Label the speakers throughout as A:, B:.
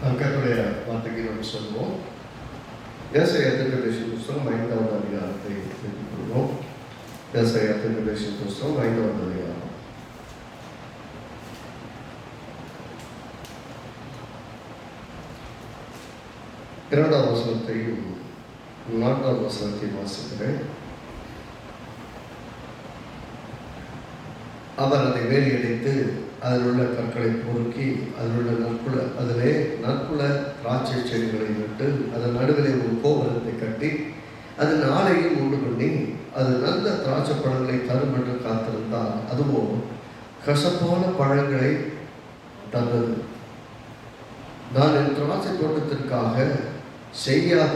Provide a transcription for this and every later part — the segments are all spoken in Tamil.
A: கர்த்தருடைய வார்த்தைக்கு நம்ம சொல்லுவோம். ஏசாயா தீர்க்கதரிசியின் புஸ்தகம் 5வது அதிகாரத்தை எடுத்துக் கொள்வோம். ஏசாயா தீர்க்கதரிசியின் புஸ்தகம் 5வது அதிகாரம். இரண்டாவது வசனத்தையும் 4வது வசனத்தையும் வாசிக்கிறேன். அவர் அதை வேலியடைத்து அதில் உள்ள கற்களை பொறுக்கி அதிலே நற்குல திராட்சை செடிகளை நட்டு அதன் நடுவிலே ஒரு கோபுரத்தை கட்டி அதன் ஆலையும் உண்டு பண்ணி அது நல்ல திராட்சை பழங்களை தரும் என்று காத்திருந்தால் அதுவோ கசப்பான பழங்களை தந்தது. நான் என் திராட்சை தோட்டத்திற்காக செய்யாத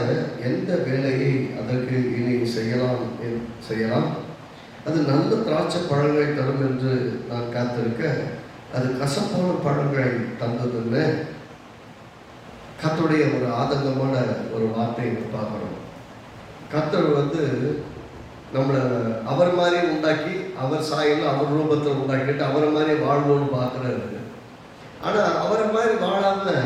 A: எந்த வேலையை அதற்கு இனி செய்யலாம் அது நல்ல திராட்சை பழங்களை தரும் என்று நான் காத்திருக்க அது கசப்பான பழங்களை தந்ததுன்னு கர்த்தருடைய ஒரு ஆதங்கமான ஒரு வார்த்தையை பார்க்கிறோம். கர்த்தர் நம்மளை அவர் மாதிரி உண்டாக்கி அவர் சாயலும் அவர் ரூபத்தில் உண்டாக்கிட்டு அவரை மாதிரி வாழ்வோன்னு பார்க்குறாரு. ஆனால் அவரை மாதிரி வாழாம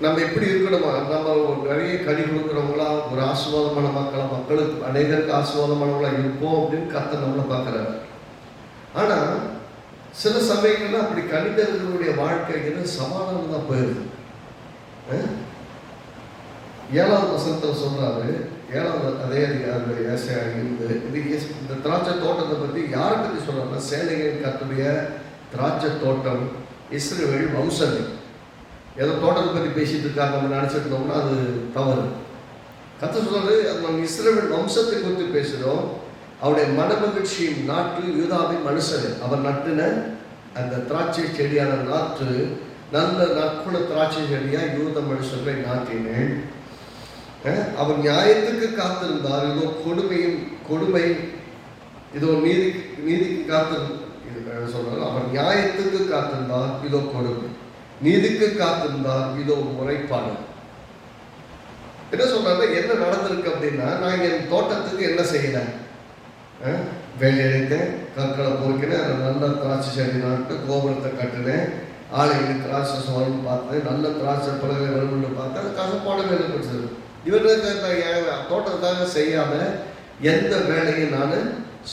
A: நம்ம எப்படி இருக்கணுமா, நம்ம நிறைய கனி கொடுக்குறவங்களா ஒரு ஆசீர்வாதமான மக்களுக்கு அநேகருக்கு ஆசீர்வாதமானவங்களா இருப்போம் அப்படின்னு கர்த்தர் நம்மளை பார்க்குறாரு. ஆனால் சில சமயங்கள்ல அப்படி கணிதர்களுடைய வாழ்க்கைக்கு சமாதானம் தான் போயிடுது. 7வது வசனத்தில் சொல்றாரு, 7வது அதே ஏசாயா இந்த திராட்சை தோட்டத்தை பற்றி யாரை பற்றி சொல்றாருன்னா சேனையின் கர்த்தருடைய திராட்சை தோட்டம் இஸ்ரவேல் வம்சங்கள். ஏதோ தோட்டத்தை பற்றி பேசிட்டு இருக்காங்க நம்ம நினச்சிட்டு இருந்தோம்னா அது தவறு. கர்த்தர் சொல்றாரு, அது நம்ம இஸ்ரவேல் வம்சத்தை குறித்து பேசுகிறோம். அவருடைய மனமகிழ்ச்சியின் நாட்டு யூதாவின் மனுஷர். அவர் நட்டின அந்த திராட்சை செடியான நாற்று நல்ல நற்குல திராட்சை செடியா யூத மனுஷர்களை நாட்டினேன். அவர் நியாயத்துக்கு காத்திருந்தார். இதோ கொடுமை இதோ நீதிக்கு சொல்றாரு. அவர் நியாயத்துக்கு காத்திருந்தார். இதோ கொடுமை, நீதிக்கு காத்திருந்தார். இதோ முறைப்பாடு. என்ன சொல்றாரு, என்ன நடந்திருக்கு அப்படின்னா, நான் என் தோட்டத்துக்கு என்ன செய்யறேன், வேலையடைத்தேன், கற்களை பொறுக்கினேன், நல்ல திராட்சை செடி நாட்டு கோபுரத்தை கட்டினேன், ஆலையில் திராட்சை சோழன் பார்த்தேன், நல்ல திராட்சை பழங்களை வரும்னு பார்த்தேன், கசப்பான வேலை பெற்றது. இவர்களுக்கு தோட்டத்துக்காக செய்யாம எந்த வேலையும் நான்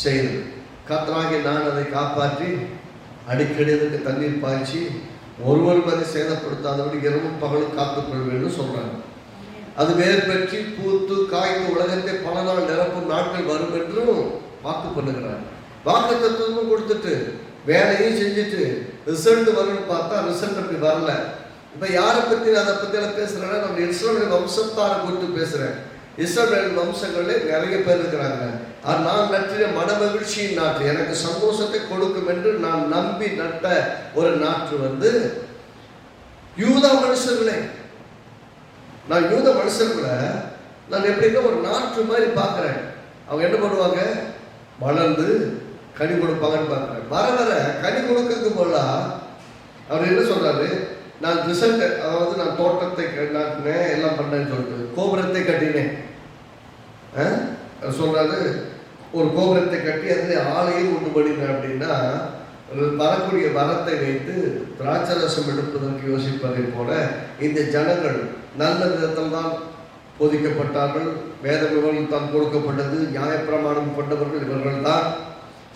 A: செய்யறது, கர்த்தராகிய நான் அதை காப்பாற்றி அடிக்கடி அதுக்கு தண்ணீர் பாய்ச்சி ஒருவர் அதை சேதப்படுத்தாதபடி இரவும் பகலும் காத்துக்கொள்வேன்னு சொல்றாங்க. அது வேர் பெற்றி பூத்து காய்ந்து உலகத்தை பல நாள் நிரப்பும் நாட்கள் வரும் என்றும் வாக்கு பண்ணுகிறார். வாக்கு தத்துவமும் கொடுத்துட்டு வேலையும் செஞ்சுட்டு ரிசல்ட் வரும்னு பார்த்தா ரிசல்ட் அப்படி வரல. இப்போ யாரை பற்றி அதை பற்றி எல்லாம் பேசுகிறேன்னா, நம்ம இஸ்ரவேல் வம்சத்தாரை குறித்து பேசுகிறேன். இஸ்ரவேல் வம்சங்களே நிறைய பேர் இருக்கிறாங்க. நான் நட்டின மனமகிழ்ச்சியின் நாற்று எனக்கு சந்தோஷத்தை கொடுக்கும் என்று நான் நம்பி நட்ட ஒரு நாற்று யூதா மனுஷர்களே. நான் யூத மனுஷர்களை நான் எப்படின்னா ஒரு நாற்று மாதிரி பார்க்குறேன். அவங்க என்ன பண்ணுவாங்க, வளர்ந்து கனி கொடுப்பாங்கன்னு பார்க்குறேன். வர வர கனி கொடுக்கறதுக்கு போல அவர் என்ன சொல்றாரு, நான் ரிசல்ட், அதாவது நான் தோட்டத்தை நாட்டினேன், எல்லாம் பண்ணேன்னு சொல்லிட்டு கோபுரத்தை கட்டினேன் சொல்றாரு. ஒரு கோபுரத்தை கட்டி அதில் ஆலையும் உண்டு பண்ணினேன் அப்படின்னா, வரக்கூடிய வரத்தை வைத்து திராட்சரசம் எடுப்பதற்கு யோசிப்பதை போல இந்த ஜனங்கள் நல்ல விதத்தில் தான் போதிக்கப்பட்டார்கள். வேத விவரம் தான் கொடுக்கப்பட்டது. நியாயப்பிரமாணம் கொண்டவர்கள் இவர்கள் தான்.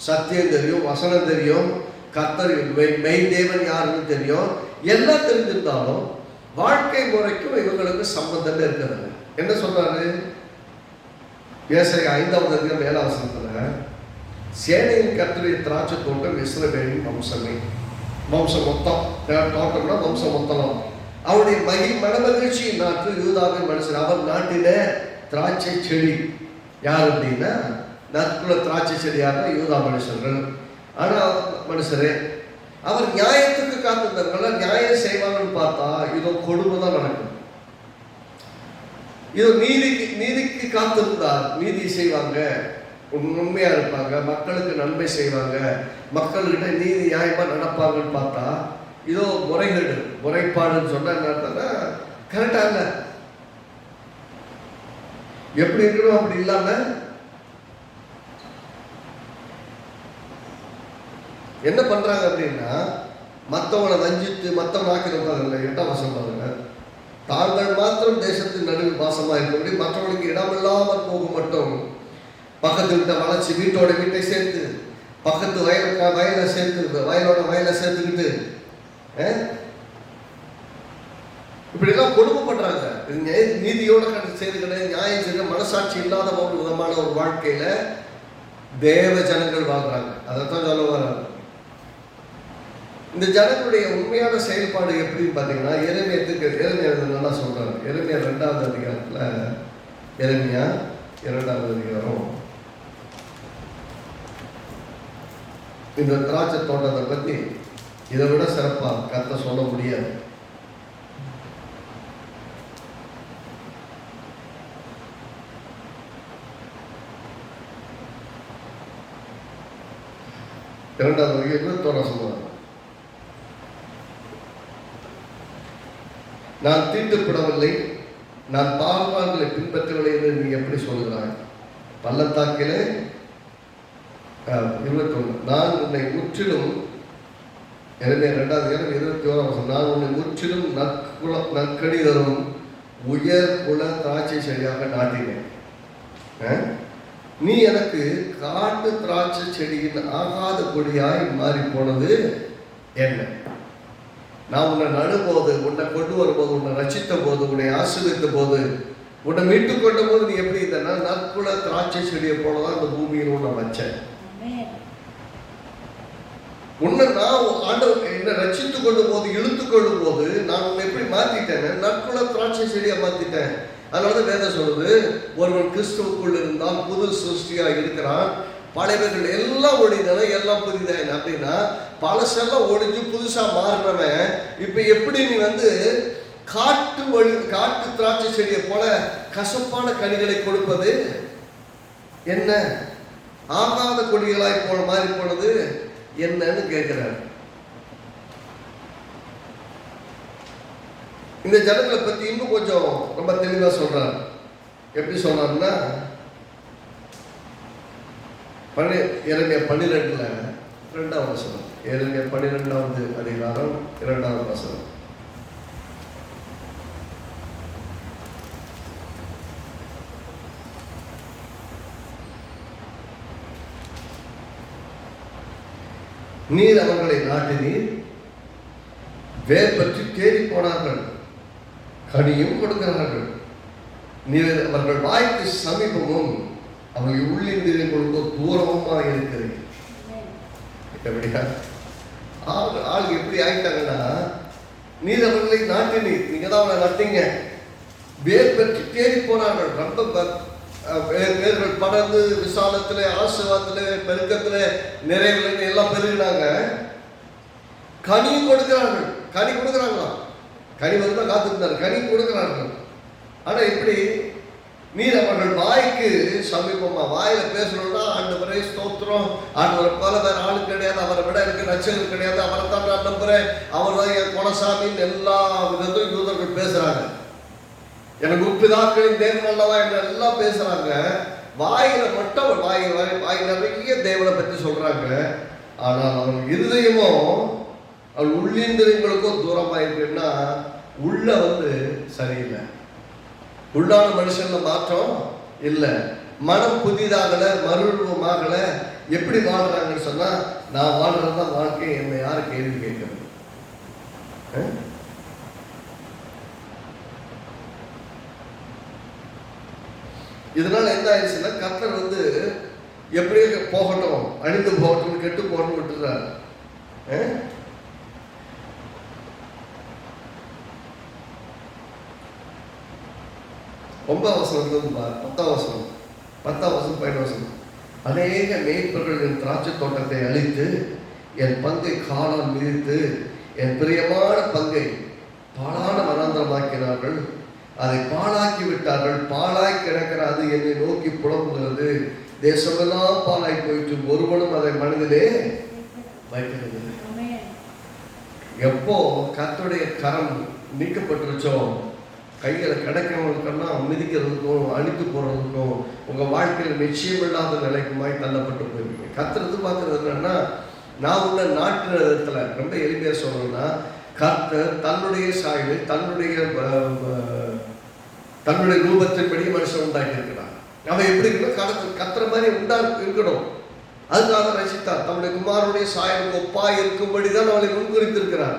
A: சத்தியம் தெரியும், வசனம் தெரியும், கர்த்தர் மெய் தேவன் யாருன்னு தெரியும். எல்லாம் தெரிஞ்சிருந்தாலும் வாழ்க்கை முறைக்கும் இவங்களுக்கு சம்பந்தம் இருக்கிறது. என்ன சொல்றாரு, ஏசாயா 5வது அதிகாரம் 7வது வசனத்துல, சேனையின் கர்த்தருடைய திராட்சை தோட்டம் இஸ்ரவேலின் வம்சமே. வம்சம் மொத்தம் தோட்டம்னா வம்சம் மொத்தம். அவருடைய மனமகிழ்ச்சியின் நாற்று யூதாவின் மனுஷன். அவர் நாட்டின திராட்சை செடி யார் அப்படின்னா, நற்குல திராட்சை செடியாக யூதா மனுஷர்கள். ஆனால் மனுஷரே, அவர் நியாயத்துக்கு காத்திருந்தார்கள். நியாயம் செய்வாங்கன்னு பார்த்தா இதோ கொடுமை தான் நடக்கும். இதோ நீதிக்கு காத்திருந்தார். நீதி செய்வாங்க, உண்மையா இருப்பாங்க, மக்களுக்கு நன்மை செய்வாங்க, மக்கள்கிட்ட நீதி நியாயமா நடப்பாங்கன்னு பார்த்தா இதோ முறைப்பாடுன்னு சொன்னா என்ன, கரெக்டா இல்ல, எப்படி இருக்கணும் அப்படி இல்லாம என்ன பண்றாங்க அப்படின்னா, மற்றவனை வஞ்சித்து மற்றவன் ஆக்கிரமிப்பார்கள். 8ஆம் வசனம் பாருங்க. தாங்கள் மாத்திரம் தேசத்தின் நடுவில் வாசமாக இருக்கபடி மற்றவனுக்கு இடமில்லாமல் போக மட்டும் பக்கத்து விட்ட வளர்ச்சி வீட்டோட வீட்டை சேர்த்து பக்கத்து வயலை சேர்த்து வயலோட வயலை சேர்த்துக்கிட்டு இப்படி எல்லாம் கொடுமை பண்றாங்க. நீதியோட செய்து கிடையாது, நியாயம் செய்ய மனசாட்சி இல்லாத ஒரு விதமான ஒரு வாழ்க்கையில தேவ ஜனங்கள் வாழ்றாங்க. அதைத்தான் சொல்ல வர்றாங்க. இந்த ஜனங்களுடைய உண்மையான செயல்பாடு எப்படின்னு பார்த்தீங்கன்னா, எரேமியா நல்லா சொல்றாரு. எரேமியா 2ஆவது அதிகாரத்துல, எரேமியா 2ஆவது அதிகாரம், இந்த திராட்சை தோட்டத்தை பத்தி இதை விட சிறப்பா கர்த்தர் சொல்ல முடியாது. இரண்டாவது 21 சொல்லுவாங்க. நான் தீட்டுப்படவில்லை, நான் பால்வான்களை பின்பற்றவில்லை என்று நீ எப்படி சொல்கிறாய்? பள்ளத்தாக்கிலே 21 நான் உன்னை முற்றிலும், எனவே 2ஆவது 21 நான் உன்னை முற்றிலும் நற்கடி தரும் உயர் குல திராட்சை செடியாக நாட்டினேன். நீ எனக்கு காட்டு திராட்சை செடியின் ஆகாத கொடியாய் மாறி போனது என்ன? நான் உன்னை நடும்போது, உன்னை கொண்டு வரும்போது, உன்னை ரட்சித்த போது, உன்னை ஆசீர்வதித்த போது, உன்னை மீட்டுக் கொண்ட போது நீ எப்படி இருந்தனா நற்குல திராட்சை செடியை போலதான் இந்த பூமியில் உன்னை வச்சேன். உன்னை நான் ஆண்டவர் என்னை ரட்சித்து கொண்டு போது, இழுத்து கொள்ளும் போது நான் உன்னை எப்படி மாத்திட்டேன்? நற்குல திராட்சை செடியை மாத்திட்டேன். அதனாலதான் வேதம் சொல்லுது, ஒருவன் கிறிஸ்துவுக்குள் இருந்தால் புது சிருஷ்டியா இருக்கிறான், பழையவர்கள் எல்லாம் ஒழிந்தன எல்லாம் புதிதாயின. அப்படின்னா பழசெல்லாம் ஒழிஞ்சு புதுசா மாறினவன் இப்ப எப்படி நீ காட்டு திராட்சை செடியை போல கசப்பான கனிகளை கொடுப்பது என்ன? ஆகாத கொடிகளாய் போல மாறி போனது என்னன்னு கேட்கிறார். இந்த ஜனங்களை பத்தி இன்னும் கொஞ்சம் ரொம்ப தெளிவா சொல்றார். எப்படி சொன்னார்னா, எரேமியா 12 2ஆவது வசனம், எரேமியா 12ஆவது அதிகாரம் 2ஆவது வசனம். நீர் அவர்களை நாட்டினீர், வேர் பற்றி தேடி போனார்கள், கனியும் கொடுக்கிறார்கள். நீர் அவர்கள் வாய்க்கு சமீபமும் அவர்கள் உள்ளிந்திரியை கொடுக்க தூரமாக இருக்கிறது. எப்படியா ஆள் எப்படி ஆயிட்டாங்கன்னா, நீர் அவர்களை நாட்டினீர், நீங்க தான் அவனை நட்டீங்க. வேர் பற்றி தேடி போனார்கள், ரொம்ப வேர்கள் படர்ந்து விசாலத்துல, ஆசீர்வாதத்துல, பெருக்கத்துல, நிறைவுல எல்லாம் பெருகினாங்க. கனியும் கொடுக்கிறார்கள். கனி கொடுக்கிறாங்களா? கனி வருமா காத்திருந்தாரு, கனி கொடுக்கிறார்கள். ஆனா இப்படி நீர் அவர்கள் வாய்க்கு சமீபமா, வாயில பேசணும்னா ஆண்டவரே ஸ்தோத்திரம், ஆண்டவரை போல வேற ஆளு கிடையாது, அவரை விட எனக்கு ரட்சகர் கிடையாது, அவரை தான் நான் நம்புறேன், அவர் தான் என் குலசாமின்னு எல்லா விதத்திலும் யூதர்கள் பேசுறாங்க. எனக்கு உப்பிதாக்களின் தேவன் அல்லவா என்று எல்லாம் பேசுறாங்க. வாயில மட்டும் வாய் நிறைய தேவனை பற்றி சொல்றாங்க. ஆனால் அவன் இருதயமோ அவள் உள்ளிந்திரியங்களுக்கும் தூரமாக இருக்குன்னா உள்ள சரியில்லை. உள்ளான மனுஷன்ல மாற்றம் இல்லை, மனம் புதிதாகல, மறுரூபமாகல. எப்படி வாழ்றாங்கன்னு சொன்னா, நான் வாழ்றதுதான் வாழ்க்கை, என்னை யாரும் கேள்வி கேட்கறது? இதனால என்ன ஆயிடுச்சுன்னா, கர்த்தர் எப்படியே போகட்டும், அழிந்து போகட்டும், கெட்டு போகட்டும் விட்டுறாரு. 9ஆம் வசனம் 10ஆம் வசனம் 11 வசனம். அநேக மேய்ப்பர்கள் என் திராட்சை தோட்டத்தை அழித்து என் பங்கை காலால் மிதித்து என் பிரியமான பங்கை பாழான வனாந்தரமாக்கினார்கள், அதை பாழாக்கி விட்டார்கள். பாழாய் கிடக்கிற அது என்னை நோக்கி புலம்புகிறது. தேசமெல்லாம் பாழாய் போயிட்டு ஒருவனும் அதை மனதிலே வைக்கிறது. எப்போ கர்த்தருடைய கரம் நீக்கப்பட்டுருச்சோ, கைகளை கிடைக்கிறவங்களுக்கெல்லாம் மிதிக்கிறதுக்கும் அழித்து போறதுக்கும் உங்க வாழ்க்கையில் நிச்சயம் இல்லாத நிலைக்குமாய் தள்ளப்பட்டு போயிருக்கீங்க. கர்த்தர் எதிர்பார்க்கறது என்னன்னா, நான் உன்னை நாட்டு இடத்துல ரொம்ப எளிமையா சொல்லணும்னா, கர்த்தர் தன்னுடைய சாயலில் தன்னுடைய ரூபத்தின்படி மனுஷன் உண்டாக்கி இருக்கிறார். அவன் எப்படி இருக்கணும்? கத்துற மாதிரி இருக்கணும். அதுக்காக ரசித்தார். தன்னுடைய குமாரனுடைய சாயலுக்கு ஒப்பாய் இருக்கும்படி தான் அவளை முன்குறித்திருக்கிறார்.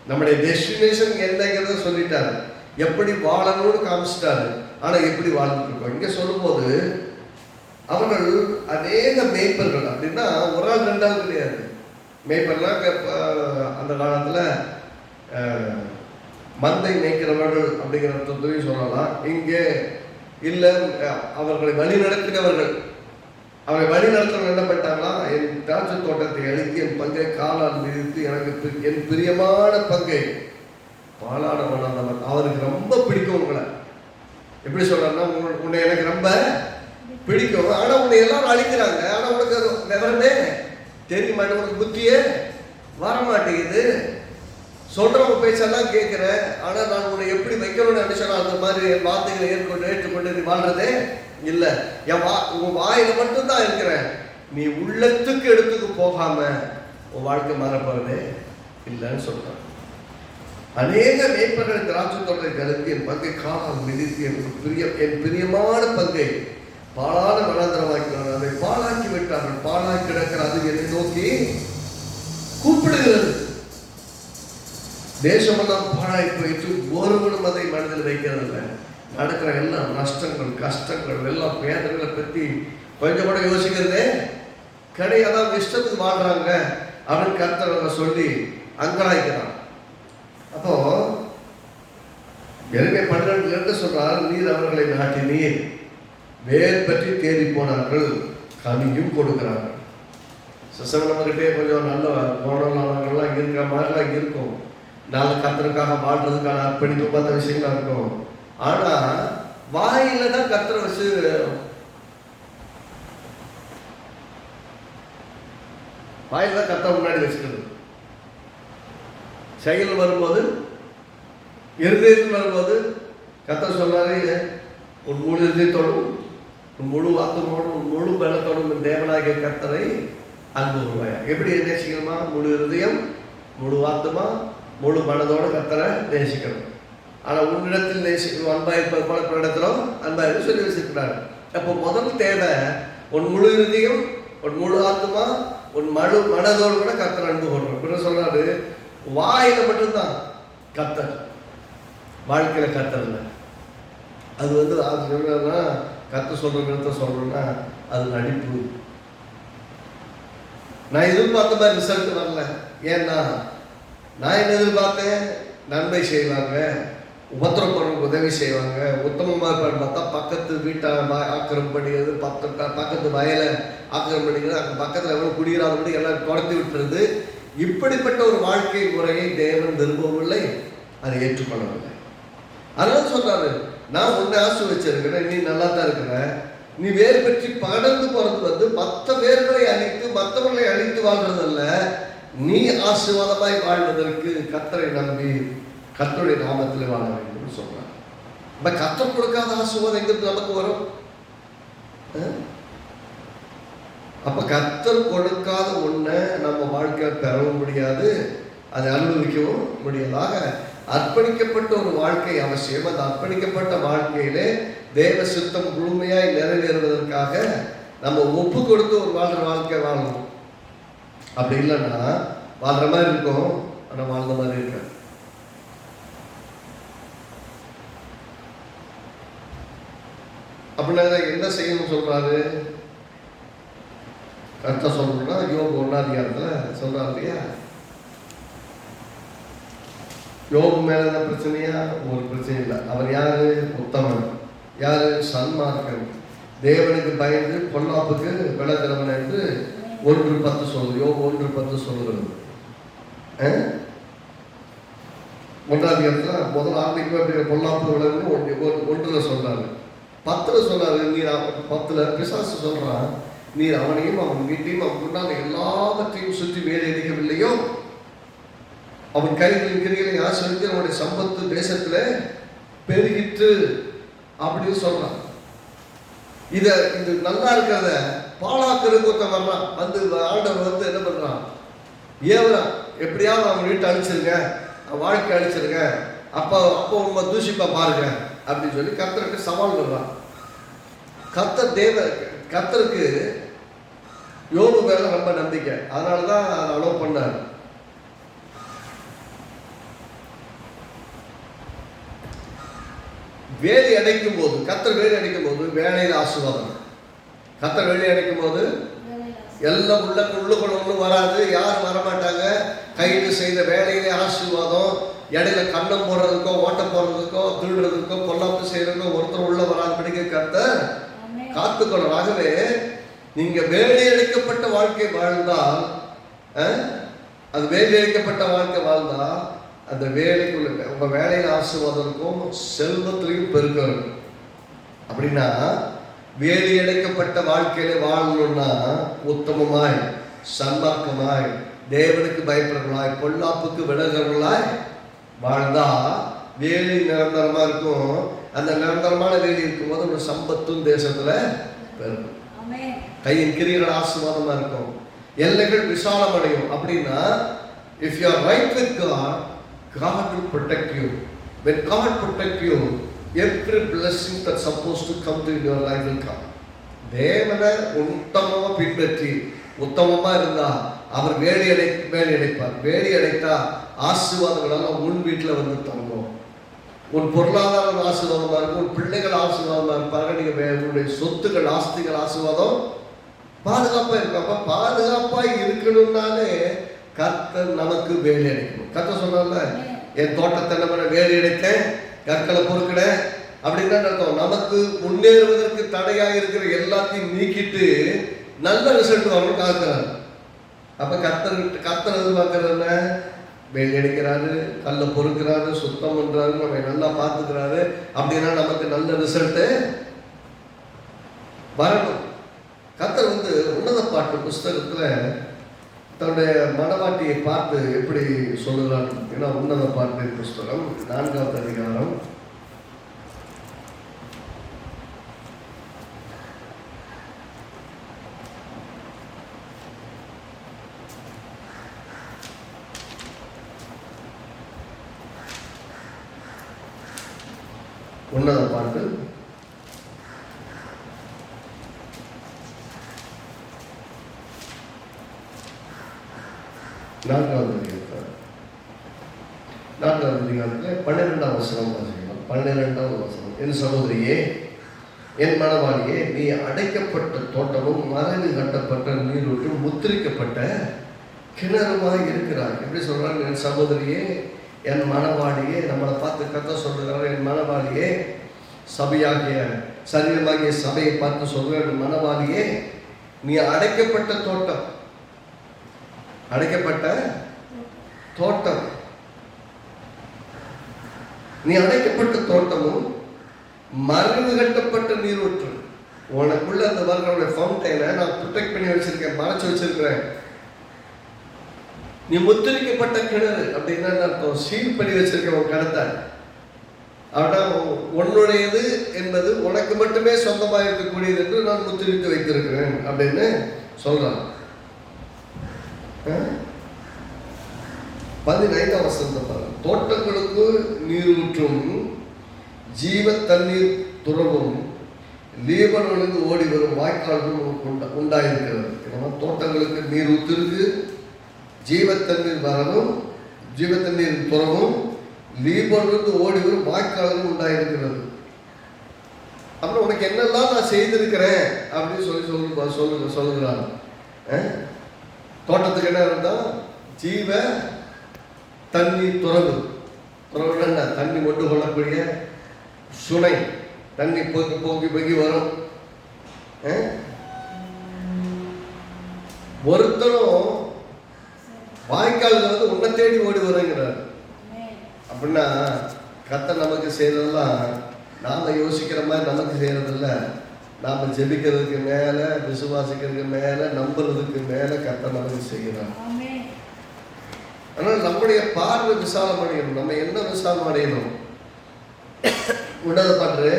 A: நம்முடைய டெஸ்டினேஷன் என்னங்கிறத சொல்லிட்டாரு. எப்படி வாழணும்னு காமிச்சிட்டாரு. ஆனா எப்படி வாழ்ந்துட்டு இருக்கோம் இங்க சொல்லும்போது, அவர்கள் அநேக மேய்ப்பர்கள். அப்படின்னா ஒரு ஆள் ரெண்டு ஆள் கிடையாது. மேய்ப்பர்லாம் அந்த காலத்துல மந்தை மேய்க்கிறவர்கள் அப்படிங்கிற அர்த்தத்தையும் சொல்லலாம். இங்கே இல்லை, அவர்களை வழி நடத்தினவர்கள். அவரை வழி நடத்தவர்கள் என்ன பண்ணிட்டாங்களா, என் திராட்சை தோட்டத்தை அழித்து என் பங்கை காலால் மிதித்து எனக்கு என் பிரியமான பங்கை பாலாட வளர்ந்தவன். அவருக்கு ரொம்ப பிடிக்கும் உங்களை. எப்படி சொல்றாருன்னா, உன்னை எனக்கு ரொம்ப பிடிக்கும், ஆனா உன்னை எல்லாரும் அழிக்கிறாங்க. ஆனா உனக்கு விவரமே தெரிய மாட்டேன், உனக்கு புத்தியே வரமாட்டேங்குது. சொல்றவங்க பேச்செல்லாம் கேட்கிறேன், ஆனா நான் உன்னை எப்படி வைக்கணும்னு நினைச்சேன் அந்த மாதிரி என் வார்த்தைகளை ஏற்றுக்கொண்டு நீ வாழ்றதே இல்லை. உன் வாயில மட்டும்தான் இருக்கிறேன். நீ உள்ளத்துக்கு எடுத்துக்கு போகாம உன் வாழ்க்கை மாற போறதே இல்லைன்னு சொல்றான். அநேக மேய்ப்பர்கள் திராட்சை தோட்டத்தை அழுத்தி என் பங்கை காலால் மிதித்து என் பிரியமான பங்கை பாலான வனாந்தரமாக்கினார். அதை பாலாக்கி விட்டார்கள். பாலாக்கி கிடக்கிற அது என்னை நோக்கி கூப்பிடுகிறது. தேசமெல்லாம் பாழாய் போயிட்டு ஒருவனும் அதை மனதில் வைக்கிறதில்லை. நடக்கிற எல்லாம் நஷ்டங்கள், கஷ்டங்கள், எல்லாம் வேதனைகளை பற்றி கொஞ்சம் கூட யோசிக்கிறதே கிடையாது. அவங்க இஷ்டத்துக்கு வாழ்றாங்க அப்படின்னு கர்த்தர் சொல்லி அங்கலாய்க்கிறான். அப்போ எருமை 12 சொல்றார், நீர் அவர்களை நாட்டினீர், வேர் பற்றி தேடி போனார்கள், கனியும் கொடுக்கிறார்கள். சிசவ நம்மகிட்டே கொஞ்சம் நல்ல குணங்கள்லாம் இருக்கிற மாதிரிலாம் இருக்கும். நல்ல கர்த்தருக்காக வாழ்றதுக்கான அர்ப்பணிப்பு பார்த்த விஷயங்களா இருக்கும். ஆனா வாயில தான் கர்த்தரை வச்சு வாயில தான் கர்த்தரை முன்னாடி வச்சுக்கிறது. செயல் வரும்போது, இருதயத்தில் வரும்போது கர்த்தர் சொல்றாரு, உன் முழு இதயத்தோடும் உன் முழு ஆத்மாவோடும் உன் முழு பலத்தோடும் உன் தேவனாகிய கர்த்தரை அன்பு வருவாயா. எப்படி நேசிக்கணுமா? முழு இருதயம், முழு ஆத்மா, முழு மனதோடு கர்த்தரை நேசிக்கணும். ஆனா உன்னிடத்தில் நேசிக்கணும் அன்பா இருப்பது போல பிறடத்திலும் அன்பா இருந்து சொல்லி வச்சிருக்கிறார். அப்போ முதல் தேவை உன் முழு இருதயம், உன் முழு ஆத்மா, உன் மனதோடு கூட கர்த்தர் அன்பு கொள்றோம். பிறகு சொல்றாரு, வாயில மட்டும்தான் கர்த்தர், வாழ்க்கையில கர்த்தர் இல்லை. அது அது சொல்றதுன்னா கர்த்தர் சொல்றோம்னா அது நடிப்பு. நான் எதிர்பார்த்த மாதிரி ரிசல்ட் வரல. ஏன்னா நான் என்ன எதிர்பார்த்தேன், நன்மை செய்வாங்க, உபத்திரப்படுறவங்க உதவி செய்வாங்க, உத்தமமாக இருப்பான்னு பார்த்தா பக்கத்து வீட்டை ஆக்கிரம் பண்ணிக்கிறது, பக்கத்து வயலை ஆக்கிரம் பண்ணிக்கிறது, அங்கே பக்கத்தில் எவ்வளோ குடிக்கிறாங்க எல்லாம் குறைத்து விட்டுறது. இப்படிப்பட்ட ஒரு வாழ்க்கை முறையை தேவன் விரும்பவில்லை, அதை ஏற்றுக்கொள்ளவில்லை. அதனால சொல்றாரு, நான் உன்னை ஆசீர்வதிச்சிருக்கிறேன், நீ நல்லா தான் இருக்கிற, நீ வேறு பற்றி படர்ந்து போறது மற்ற வேர்களை அழித்து மற்றவர்களை அழித்து வாழ்றதல்ல, நீ ஆசீர்வாதமாய் வாழ்வதற்கு கர்த்தரை நம்பி கர்த்தருடைய நாமத்தில் வாழ வேண்டும் சொல்றார். அப்ப கர்த்தர் கொடுக்காத ஆசீர்வாதம் எங்கிருந்து நமக்கு வரும்? அப்ப கர்த்தர் கொடுக்காத ஒன்றை நம்ம வாழ்க்கையில் பெறவும் முடியாது, அதை அனுபவிக்கவும் முடியாதாக அர்ப்பணிக்கப்பட்ட ஒரு வாழ்க்கை அவசியம். அந்த அர்ப்பணிக்கப்பட்ட வாழ்க்கையிலே தேவ சித்தம் முழுமையாய் நிறைவேறுவதற்காக நம்ம ஒப்பு கொடுத்து ஒரு வாழ்க்கை வாழணும். அப்படி இல்லைன்னா வாழ்ற மாதிரி இருக்கும், ஆனால் வாழ்ந்த மாதிரி இருக்காது. அப்படின்னா என்ன செய்யணும்னு சொல்றாரு கர்த்தர் சொல்லணும்னா, யோபு 1 சொல்றாரு இல்லையா, யோபு மேல என்ன பிரச்சனையா? ஒரு பிரச்சனை இல்லை. அவர் யாரு? உத்தமன். யாரு? சன்மார்க்கன். தேவனுக்கு பயந்து பொல்லாப்புக்கு விளக்கிறவன் என்று 1:10 சொல்லுது. யோபு 1:10 சொல்லுகிறது. 1 முதல் ஆரம்பிக்க பொல்லாப்பு விளக்கு 1 சொல்றாரு. 10 சொல்றாரு, நீர் 10 பிசாசு சொல்றான், நீர் அவனையும் அவன் வீட்டையும் அவன் உண்டான எல்லாவற்றையும் சுற்றி வேலை அடிக்கவில்லையோ, அவன் கைகளின் கிரிகளை ஆசிரியர் அவனுடைய சம்பத்து தேசத்துல பெருகிட்டு அப்படின்னு சொல்றான். இது நல்லா இருக்கிறத பாழாக்கிறதுக்கு ஒருத்தன் வர்றான். வந்து ஆண்டவர் வந்து என்ன பண்றான், ஏவறான், எப்படியாவது அவங்க வீட்டை அழிச்சிருங்க, வாழ்க்கை அழிச்சிருங்க, அப்போ உங்க தூஷிப்பா பாருங்க அப்படின்னு சொல்லி கர்த்தருக்கு சவால் விடுறான். கர்த்தருக்கு யோபு மேல ரொம்ப நம்பிக்கை, அதனாலதான் அதை அலோவ் பண்ணார். வேலி அடைக்கும் போது, கர்த்தர் வேலி அடைக்கும் போது வேலையில் ஆசீர்வாதம். கர்த்தர் வேலி அடைக்கும் போது எல்லாம் உள்ளுக்குள்ள ஒன்றும் வராது, யாரும் வரமாட்டாங்க. கைது செய்த வேலையிலே ஆசீர்வாதம். இடையில கண்ணம் போடுறதுக்கோ, ஓட்டம் போடுறதுக்கோ, திருடுறதுக்கோ, பொல்லாப்பு செய்யறதுக்கோ ஒருத்தர் உள்ள வராதுபடிக்க கர்த்தர் காத்துக்கணும். ஆகவே நீங்க வேலி அடைக்கப்பட்ட வாழ்க்கை வாழ்ந்தால், அது வேலி அடைக்கப்பட்ட வாழ்க்கை வாழ்ந்தா அந்த வேலைக்குள்ள உங்க வேலையில ஆசீர்வாதம் இருக்கும், செல்வத்திலையும் பெருக்கம் இருக்கும். அப்படின்னா வேலி அடைக்கப்பட்ட வாழ்க்கையில வாழணும்னா உத்தமமாய், சன்மார்க்கமாய், தேவனுக்கு பயப்படுறவர்களாய், பொல்லாப்புக்கு விலகிறவர்களாய் வாழ்ந்தா வேலி நிரந்தரமா இருக்கும். அந்த நிரந்தரமான வேலி இருக்கும்போது ஒரு சம்பத்தும் தேசத்துல பெருக்கும். கையின் கிரியைகள் ஆசீர்வாதமா இருக்கும், எல்லைகள் விசாலம் அடையும். அப்படின்னா if you are right with God, God will protect you. When God protect you, every blessing that's supposed to come to your life will come. தேவனை உத்தமமா பின்பற்றி உத்தமமா இருந்தா அவர் வேலி அடைப்பார். வேலி அடைத்தா ஆசீர்வாதங்கள் எல்லாம் உன் வீட்டில் வந்து தங்கும். உன் பொருளாதாரம் ஆசீர்வாதமா இருக்கும், உன் பிள்ளைகள் ஆசீர்வாதமா இருப்பாங்க, நீங்க உன்னுடைய சொத்துக்கள் ஆஸ்திகள் ஆசீர்வாதம் பாதுகாப்பா இருக்கும். அப்ப பாதுகாப்பா இருக்கணும்னாலே கர்த்தர் நமக்கு வேலி அடைக்கணும். கர்த்தர் சொன்னார்ல, என் தோட்டத்தை நம்ம வேலி அடைத்தேன், கற்களை பொறுக்கிட அப்படின்னு அர்த்தம். நமக்கு முன்னேறுவதற்கு தடையாக இருக்கிற எல்லாத்தையும் நீக்கிட்டு நல்ல ரிசல்ட் வரணும் காக்கிறார். அப்ப கர்த்தர் எதிர்பார்க்கறது என்ன? வேலி அடிக்கிறாரு, கல்லை பொறுக்கிறாரு, சுத்தம் பண்றாரு, நம்ம நல்லா பார்த்துக்கிறாரு. அப்படின்னா நமக்கு நல்ல ரிசல்ட்டு வரணும். கர்த்தர் வந்து உன்னத பாட்டு புஸ்தகத்துல தன்னுடைய மனவாட்டியை பார்த்து எப்படி சொல்லுகிறார்? ஏன்னா உன்னத பாட்டு புஸ்தகம் 4வது அதிகாரம் 4வது அதிகாரத்தில் 12வது வசனம் வாசிக்கலாம். 12வது வசனம். என் சகோதரியே, என் மனவாளியே, நீ அடைக்கப்பட்ட தோட்டமும் மறைவு கட்டப்பட்ட நீரூற்றும் முத்திரிக்கப்பட்ட கிணறுமாய் இருக்கிறாய். எப்படி சொல்றாங்க? என் சகோதரியே, என் மனவாளியே. நம்மளை பார்த்து கர்த்தர் சொல்றாரு, என் மனவாளியே. சபையாகிய சரீரமாகிய சபையை பார்த்து சொல்ற, என் மனவாளியே, நீ அடைக்கப்பட்ட தோட்டம், அடைக்கப்பட்ட தோட்டம், நீ அடைக்கப்பட்ட தோட்டமும் மறைவு கட்டப்பட்ட நீரூற்று. உனக்குள்ள அந்த வர்றோட ஃபவுண்டைனை நான் ப்ரொடெக்ட் பண்ணி வச்சிருக்கேன், மறைச்சு வச்சிருக்கிறேன். நீ முத்திரிக்கப்பட்ட கிணறு அப்படின்னா அர்த்தம், சீல் பண்ணி வச்சிருக்க உன் கடத்தை. ஆனா உன்னுடையது என்பது உனக்கு மட்டுமே சொந்தமாக இருக்கக்கூடியது என்று நான் முத்திரித்து வைத்திருக்கிறேன் அப்படின்னு சொல்றான். 15வது வசனத்தை பாருங்க. தோட்டங்களுக்கு நீரூற்றும் ஜீவ தண்ணீர் துறவும் லீபனோனுக்கு ஓடி வரும் வாய்க்கால்களும் உண்டாயிருக்கிறது. தோட்டங்களுக்கு நீர் ஊத்திருக்கு, ஜீவ தண்ணீர் வரவும், ஜீவ தண்ணீர் துறவும் லீபனோனுக்கு ஓடி வரும் வாய்க்கால்களும் உண்டாயிருக்கிறது. அப்புறம் உனக்கு என்னெல்லாம் நான் செய்திருக்கிறேன் அப்படின்னு சொல்லுகிறார். தோட்டத்துக்கு என்ன இருந்தா ஜீவ தண்ணீர் துறவு. துறவுன்னா தண்ணி கொண்டு கொள்ளக்கூடிய சுனை, தண்ணி போக்கி போக்கி போக்கி வரும். ஒருத்தரும் வாய்க்கால்கள் வந்து உன்னை தேடி ஓடி வருங்கிறார். அப்படின்னா கர்த்தர் நமக்கு செய்யறதெல்லாம் நாம யோசிக்கிற மாதிரி நமக்கு செய்யறதில்ல. நாம ஜெபிக்கிறதுக்கு மேல, விசுவாசிக்கிறதுக்கு மேல, நம்புறதுக்கு மேல கர்த்தர் நமக்கு செய்கிறார். ஆனால் நம்முடைய பார்வை விசாலம் அடையணும். நம்ம என்ன விசாலம் அடையணும்? உன்னத பாட்டு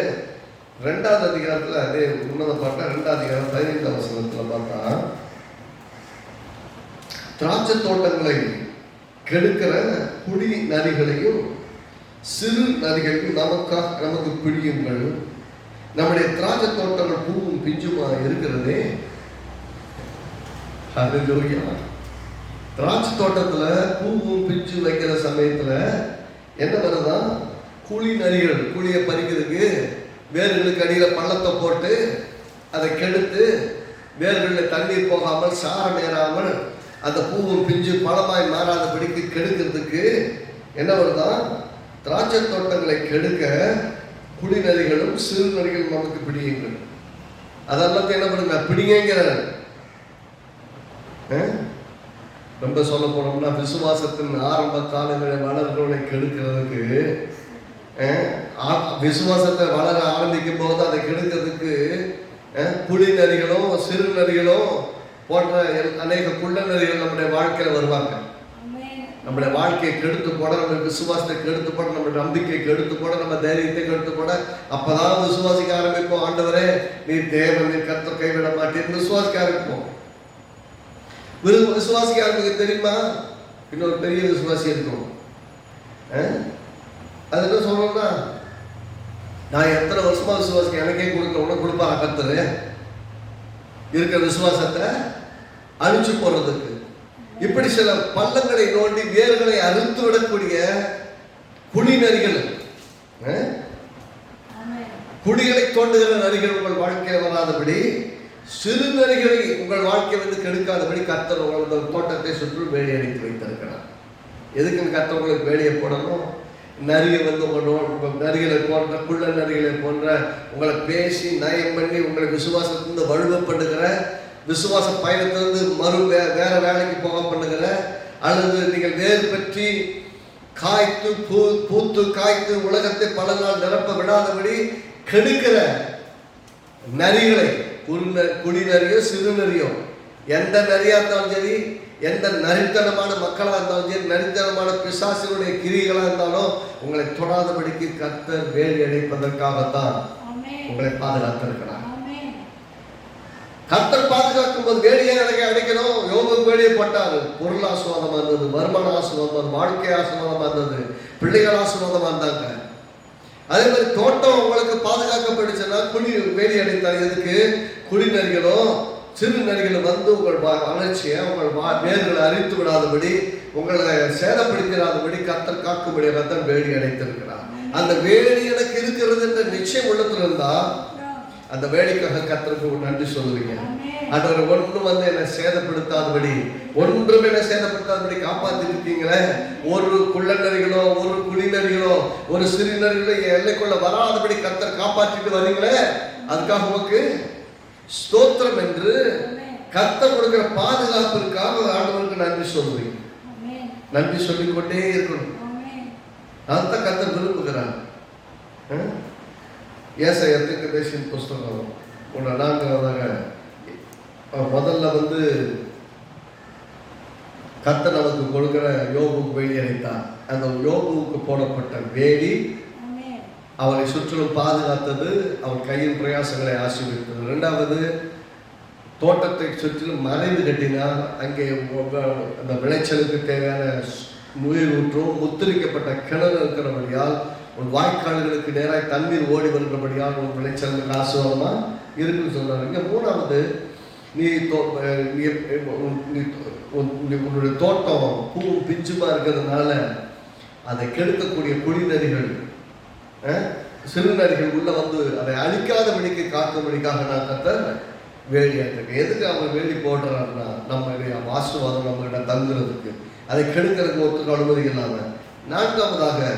A: 2வது அதிகாரத்தில் அதே உன்னத பாட்டா 2வது அதிகாரம் 15வது வசனத்தில் பார்த்தா, திராட்சை தோட்டங்களை கெடுக்கிற குடி நரிகளையும் சிறு நரிகளையும் நமக்கு பிடியுங்கள். நம்முடைய திராட்சை தோட்டங்கள் பூவும் பிஞ்சுமா இருக்கிறதே. ஹல்லேலூயா. திராட்சை தோட்டத்துல பூவும் பிஞ்சு வைக்கிற சமயத்துல என்ன வருதா? குழி நரிகள் குழியை பறிக்கிறதுக்கு வேர்களுக்கு அடியில பள்ளத்தை போட்டு அதை கெடுத்து வேர்களில் தண்ணீர் போகாமல் சாரம் ஏறாமல் அந்த பூவும் பிஞ்சு பழமாய் மாறாதபடிக்கு கெடுக்கிறதுக்கு என்ன வருதா? திராட்சை தோட்டங்களை கெடுக்க குடி நரிகளும் சிறு நரிகளும் நமக்கு பிடியுங்கள். அதெல்லாம் என்ன பண்ணுங்க? பிடிங்கிறார். ரொம்ப சொல்ல போனோம்னா, விசுவாசத்தின் ஆரம்ப காலங்களை வளர்களை கெடுக்கிறதுக்கு, விசுவாசத்தை வளர ஆரம்பிக்கும் போது அதை கெடுக்கிறதுக்கு புலி நரிகளும் சிறு நரிகளும் போன்ற அநேக குள்ள நரிகள் நம்முடைய வாழ்க்கையில வருவாங்க. நம்முடைய வாழ்க்கையை கெடுத்து போட, நம்ம விசுவாசத்தை கெடுத்து போட, நம்ம நம்பிக்கை கெடுத்து போட, நம்ம தைரியத்தை கெடுத்து போட, அப்பதான் விசுவாசிக்க ஆரம்பிப்போம். ஆண்டவரே நீ தேவன், நீ கர்த்தர் கைவிட மாட்டேன்னு விசுவாசிக்க ஆரம்பிப்போம். விசுவாசிக்க ஆரம்பிக்க தெரியுமா? இன்னொரு பெரிய விசுவாசி இருக்கும். அது என்ன சொல்லணும்னா, நான் எத்தனை வருஷமா விசுவாசிக்க, எனக்கே கொடுக்க உனக்கு கொடுப்பா கர்த்தர் இருக்கிற விசுவாசத்தை அழிச்சு போடுறதுக்கு. இப்படி சில பள்ளங்களை நோண்டி வேர்களை அறுத்து விடக்கூடிய குடி நரிகள், குடிகளை தோண்டுகிற நரிகள் உங்கள் வாழ்க்கையில் வராதபடி, சிறு நரிகளை உங்கள் வாழ்க்கை வந்து கெடுக்காதபடி கர்த்தர் உங்களது தோட்டத்தை சுற்றி வேலி அடித்து வைத்திருக்கிறார். எதுக்கு கர்த்தர் உங்களுக்கு வேலியை போடணும்? நரியை வந்து உங்கள் நரிகளை போன்ற குள்ள நரிகளை போன்ற உங்களை பேசி நயம் பண்ணி உங்களை விசுவாசத்திலிருந்து வலுவப்படுகிற, விசுவாச பயணத்திலிருந்து வேற வேலைக்கு போக பண்ணுகிற, அல்லது நீங்கள் வேறு பற்றி காய்த்து பூத்து காய்த்து உலகத்தை பல நாள் நிரப்ப விடாதபடி கெடுக்கிற நரிகளை, குடி நரியோ சிறு நரியோ, எந்த நரியா இருந்தாலும் சரி, எந்த நரித்தனமான மக்களாக இருந்தாலும் சரி, நரித்தனமான பிசாசினுடைய கிரிகளா இருந்தாலும் உங்களை தொடாதபடிக்கு கர்த்தர் வேலி அடைப்பதற்காகத்தான் உங்களை பாதுகாத்திருக்கிறார். கர்த்தர் பாதுகாக்கும் போது வேலியை அடைக்கணும். யோகம் வேலியை போட்டாரு. பொருள் ஆசீர்வாதமா இருந்தது, வருமான ஆசீர்வாதம், வாழ்க்கை ஆசீர்வாதமா இருந்தது, பிள்ளைகள் ஆசீர்வாதமா இருந்தாங்க. அதே மாதிரி தோட்டம் உங்களுக்கு பாதுகாக்கப்படுச்சுன்னா குடி வேலி அடைத்தார். எதுக்கு? குடி நரிகளும் சிறு நரிகளும் வந்து உங்கள் வளர்ச்சியை, உங்கள் வேர்களை அரித்து விடாதபடி, உங்களை சேதப்படுத்திடாதபடி கர்த்தர் காக்கும்படி கர்த்தர் வேலி அடைத்திருக்கிறார். அந்த வேலி எனக்கு இருக்கிறது என்ற நிச்சயம் உள்ளத்துல இருந்தா அந்த வேலைக்காக கர்த்தருக்கு நன்றி சொல்லுவீங்க. ஆண்டவர் ஒன்றும் வந்து என்னை சேதப்படுத்தாதபடி, ஒன்றும் என்னை சேதப்படுத்தாதபடி காப்பாத்தி இருக்கீங்களே. ஒரு குள்ள நரிகளோ, ஒரு குடி நரிகளோ, ஒரு சிறு நரிகளோ எல்லைக்குள்ள வராதபடி கர்த்தர் காப்பாற்றிட்டு வரீங்களே, அதுக்காக உமக்கு ஸ்தோத்திரம் என்று கர்த்தர் கொடுக்கிற பாதுகாப்பிற்காக ஆண்டவருக்கு நன்றி சொல்லுவீங்க. நன்றி சொல்லிக்கொண்டே இருக்கணும். அதுதான் கர்த்தர் விரும்புகிறார். ஏசாயா தீர்க்கதரிசியின் புஸ்தகம் 4வது முதல்ல வந்து கர்த்தர் நமக்கு கொடுக்கிற யோபுக்கு வேலி அடைத்தார். அந்த யோபுவுக்கு போடப்பட்ட வேலி அவரை சுற்றிலும் பாதுகாத்தது, அவன் கையின் பிரயாசங்களை ஆசீர்வதித்தது. 2வது, தோட்டத்தை சுற்றிலும் மறைவு கட்டினார். அங்கே அந்த விளைச்சலுக்கு தேவையான நீர் ஊற்றும் முத்திரிக்கப்பட்ட கிணறு இருக்கிறபடியால், உன் வாய்க்கால்களுக்கு நேராக தண்ணீர் ஓடி வருகிறபடியால் உன் விளைச்சலுக்கு ஆசீர்வாதமா இருக்குன்னு சொன்னார். இங்கே 3வது, உன்னுடைய தோட்டம் பூவும் பிஞ்சுமா இருக்கிறதுனால அதை கெடுக்கக்கூடிய குடி நரிகள், சிறு நரிகள் உள்ள வந்து அதை அழிக்காதபடிக்கு காக்கும்படிக்காக நான் கர்த்தர் வேலியாட்டிருக்கேன். எதுக்கு அவன் வேலி போடுறாருன்னா, நம்மளுடைய ஆசீர்வாதம் நம்மகிட்ட தங்குறதுக்கு, அதை கெடுக்கிறதுக்கு ஒத்துக்க அனுமதி இல்லாம. 4வது,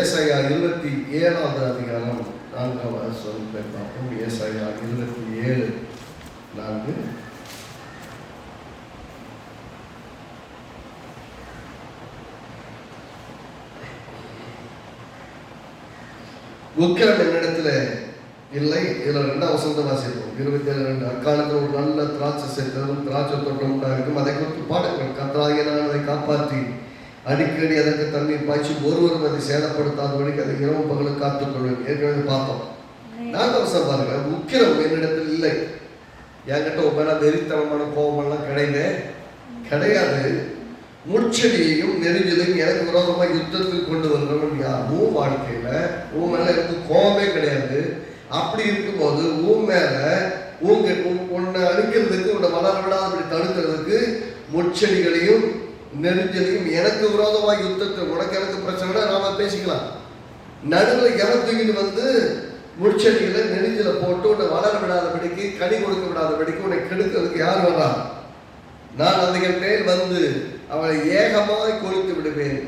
A: ஏசாயா 27வது அதிகாரம் 4வது வசனத்தை பார்ப்போம். ஏசாயா 27:4. உக்கிரம் என்னிடத்துல இல்லை. இதுல 2வது வசனத்தை வாசிப்போம். 27:2. அக்காலத்தில் ஒரு நல்ல திராட்சை செத்ததும் திராட்சை தோட்டம் உண்டாயிருக்கும், அதை குறித்து பாடுங்கள். கர்த்தராகிய நான் அதை காப்பாற்றி அடிக்கடி அதற்கு தண்ணீர் பாய்ச்சி ஒருவரும் அதை சேதப்படுத்தாதபடிக்கு அதை இரவு பகலும் காத்துக்கொள்வேன். ஏற்கனவே பார்த்தோம். நான் அவசரம் பாருங்க, உக்கிரம் என்னிடத்தில் இல்லை. என்கிட்ட உண்மையான வெறித்தனமான கோபமெல்லாம் கிடையாது. முட்செடியையும் நெருஞ்சலையும் எனக்கு விரோதமாக யுத்தத்தில் கொண்டு வந்தவன் யார்? உன் வாழ்க்கையில உன் மேல எனக்கு கோபமே கிடையாது. அப்படி இருக்கும்போது உன் மேல உன்னை அழிக்கிறதுக்கு, உன்னை வளர விடாதபடி தடுக்கிறதுக்கு முட்செடிகளையும் நெருஞ்சலையும் எனக்கு விரோதமாக யுத்தத்தை, உனக்கு எனக்கு பிரச்சனை, நாம பேசிக்கலாம். நடுவில் எவன் தூக்கிட்டு வந்து முட்செடிகளை நெருஞ்சல போட்டு உன்னை வளர விடாதபடிக்கு, கனி கொடுக்க விடாதபடிக்கு உன்னை கெடுக்கிறதுக்கு யார் வரா? நான் அதுகள் மேல் வந்து அவனை ஏகமாய் கொளுத்து விடுவேன்.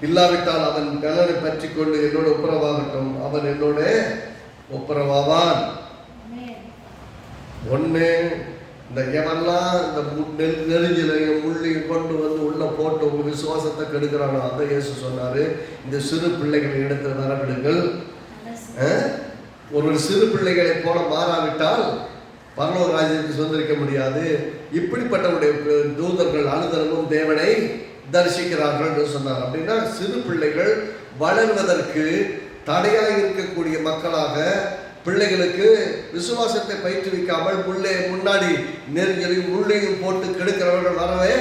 A: இல்லாவிட்டால் அவன் கலனை பற்றி கொண்டு என்னோட ஒப்புரவாகட்டும், அவன் என்னோட ஒப்புரவாவான். ஒண்ணு, இந்த எவெல்லாம் இந்த நெருஞ்சிலையும் முள்ளையும் கொண்டு வந்து உள்ள போட்டு உங்க விசுவாசத்தை கெடுக்கிறானோ, அதை இயேசு சொன்னாரு, இந்த சிறு பிள்ளைகளை இடத்துல வரவிடுங்கள். ஒரு சிறு பிள்ளைகளை போல மாறாவிட்டால் பரலோக ராஜ்யத்தை சுதந்திரிக்க முடியாது. இப்படிப்பட்டவருடைய தூதர்கள் அனுதினமும் தேவனை தரிசிக்கிறார்கள் என்று சொன்னார். அப்படின்னா சிறு பிள்ளைகள் வளர்வதற்கு தடையாக இருக்கக்கூடிய மக்களாக, பிள்ளைகளுக்கு விசுவாசத்தை பயிற்றுவிக்காமல் முன்னாடி நெருங்கலையும் முள்ளையும் போட்டு கெடுக்கிறவர்கள் வரவே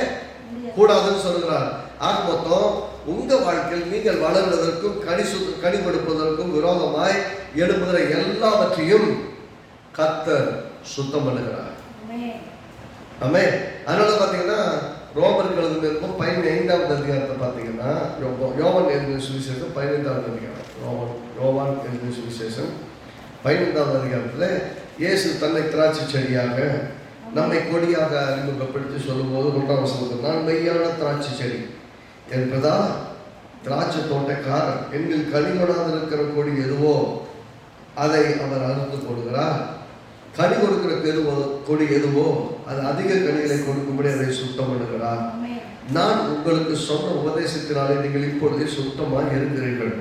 A: கூடாதுன்னு சொல்கிறார். ஆக மொத்தம் உங்க வாழ்க்கையில் நீங்கள் வளர்வதற்கும் கனி கொடுப்பதற்கும் விரோதமாய் எழுப்புகிற எல்லாவற்றையும் கர்த்தர் சுத்தம் பண்ணுகிறார். ஆமென். அதனால பாத்தீங்கன்னா ரோமர்கள் 15வது அதிகாரத்தை பார்த்தீங்கன்னா, யோவான் எழுதின சுவிசேஷம் 15வது அதிகாரம், யோவான் எழுதின சுவிசேஷம் 15வது அதிகாரத்தில் இயேசு தன்னை திராட்சை செடியாக நம்மை கொடியாக அறிமுகப்படுத்தி சொல்லும்போது 1ஆம் வசனத்தில், நான் மெய்யான திராட்சை செடி, என்பதா திராட்சை தோட்டக்காரர், எங்கள் கனி கொடாதிருக்கிற கொடி எதுவோ அதை அவர் அறுத்து போடுகிறார். கனி கொடுக்கிற கொடி எதுவோ அது அதிக கனிகளை கொடுக்கும்படி அதை சுத்தம் பண்ணுகிறார். நான் உங்களுக்கு சொன்ன உபதேசத்தினாலே நீங்கள் இப்பொழுதே சுத்தமாக இருக்கிறீர்கள்.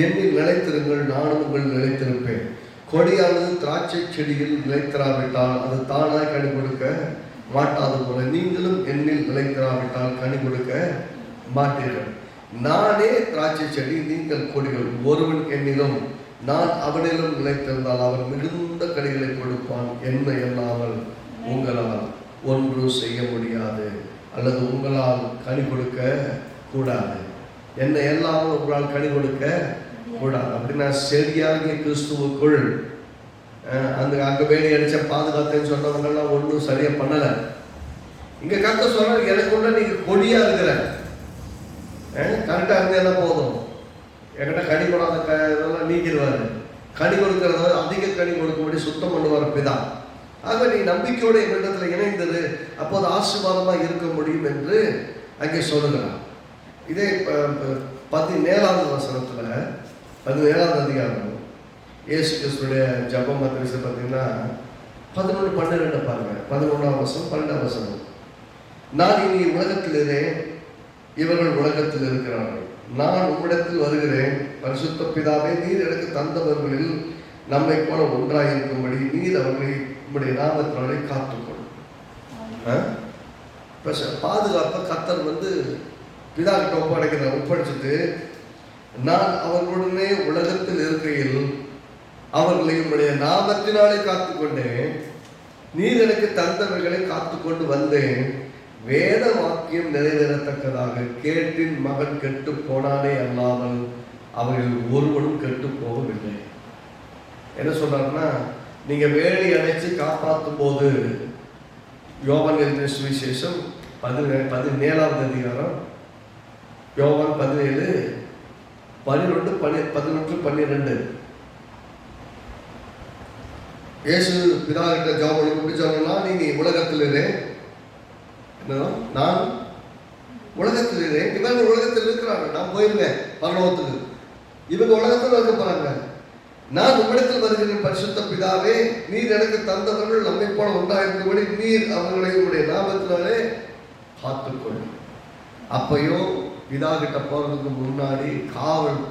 A: என்னில் நிலைத்திருங்கள், நானும் உங்கள் நிலைத்திருப்பேன். கொடியானது திராட்சை செடியில் நிலைத்திராவிட்டால் அது தானாய் கனி கொடுக்க மாட்டாது போல நீங்களும் என்னில் நிலைத்திராவிட்டால் கனி கொடுக்க மாட்டீர்கள். நானே திராட்சை செடி, நீங்கள் கொடிகள். ஒருவன் என்னிலும் நான் அவனிலும் நிலைத்திருந்தால் அவன் மிகுந்த கனிகளை கொடுப்பான். என்னை இல்லாமல் உங்களால் ஒன்று செய்ய முடியாது, அல்லது உங்களால் கனி கொடுக்க கூடாது. என்னை இல்லாமல் உங்களால் கனி கொடுக்க கூடாது. அப்படின்னா செடியாகிய கிறிஸ்துவுக்குள் அங்க வேலி அடிச்ச பாதுகாத்தேன்னு சொன்னவங்கெல்லாம் ஒன்றும் சரியா பண்ணல. இங்க கத்த சொல்ற, எனக்குள்ள நீங்க கொடியா இருக்கிற கரெக்டா இருந்தா போதும், என்கிட்ட கனி கொடாத இதெல்லாம் நீக்கிடுவாரு. கனி கொடுக்கறத அதிக கனி கொடுக்கும்படி சுத்தம் பண்ணுவார் பிதா. ஆக நீ நம்பிக்கையோட என்னிடத்துல இணைந்தது, அப்போது ஆசீர்வாதமா இருக்க முடியும் என்று அங்கே சொல்லுகிறார். இதே 17வது வசனத்துல 17வது அதிகாரம் இயேசு கிறிஸ்துடைய ஜெபம் பார்த்தீங்கன்னா 11-12 பாருங்க. 11ஆம் வசனம் 12ஆம் வசனம், நான் இனி உலகத்தில் இருக்கிறேன், இவர்கள் உலகத்தில் இருக்கிறார்கள், நான் உம்மிடத்தில் வருகிறேன். பரிசுத்த பிதாவே, நீர் எனக்கு தந்தவர்களில் நம்மை போல ஒன்றாயிருக்கும்படி நீர் அவர்களை உம்முடைய நாமத்தினாலே காத்துக்கொள்ளும். பாதுகாப்பை கர்த்தர் பிதா கிட்ட ஒப்படைச்சிட்டு, நான் அவர்களுடனே உலகத்தில் இருக்கையில் அவர்களை உம்முடைய நாமத்தினாலே காத்துக்கொண்டேன். நீர் எனக்கு தந்தவர்களை காத்துக்கொண்டு வந்தேன். வேத வாக்கியம் நிறைவேறத்தக்கதாக கேட்டின் மகன் கெட்டு போனானே அல்லாமல் அவர்கள் ஒருவனும் கெட்டு போகவில்லை. என்ன சொல்றாருன்னா, நீங்க வேலி அணைச்சு காப்பாற்றும் போது, யோவான் எழுதின சுவிசேஷம் 17வது அதிகாரம், யோவான் 17:11-12 இயேசு பிதா கிட்ட ஜெபம் எப்படி சொன்னா, நீங்க உலகத்தில் நான் உலகத்தில் இருக்கிறேன், இவங்க உலகத்தில் இருக்கிறாங்க, நான் போயிருவேன் பரலோகத்துக்கு, இவங்க உலகத்தில் இருக்க போறாங்க. நான் உம்மிடத்தில் வருகிறேன். பரிசுத்த பிதாவே, நீர் எனக்கு தந்தவர்கள் நம்மை போல ஒன்றாயிருக்கும்படி நீர் அவர்களை உடைய நாமத்தினாலே காத்துக்கொள்ளும். அப்பையோ பிதா கிட்ட போறதுக்கு முன்னாடி காவல்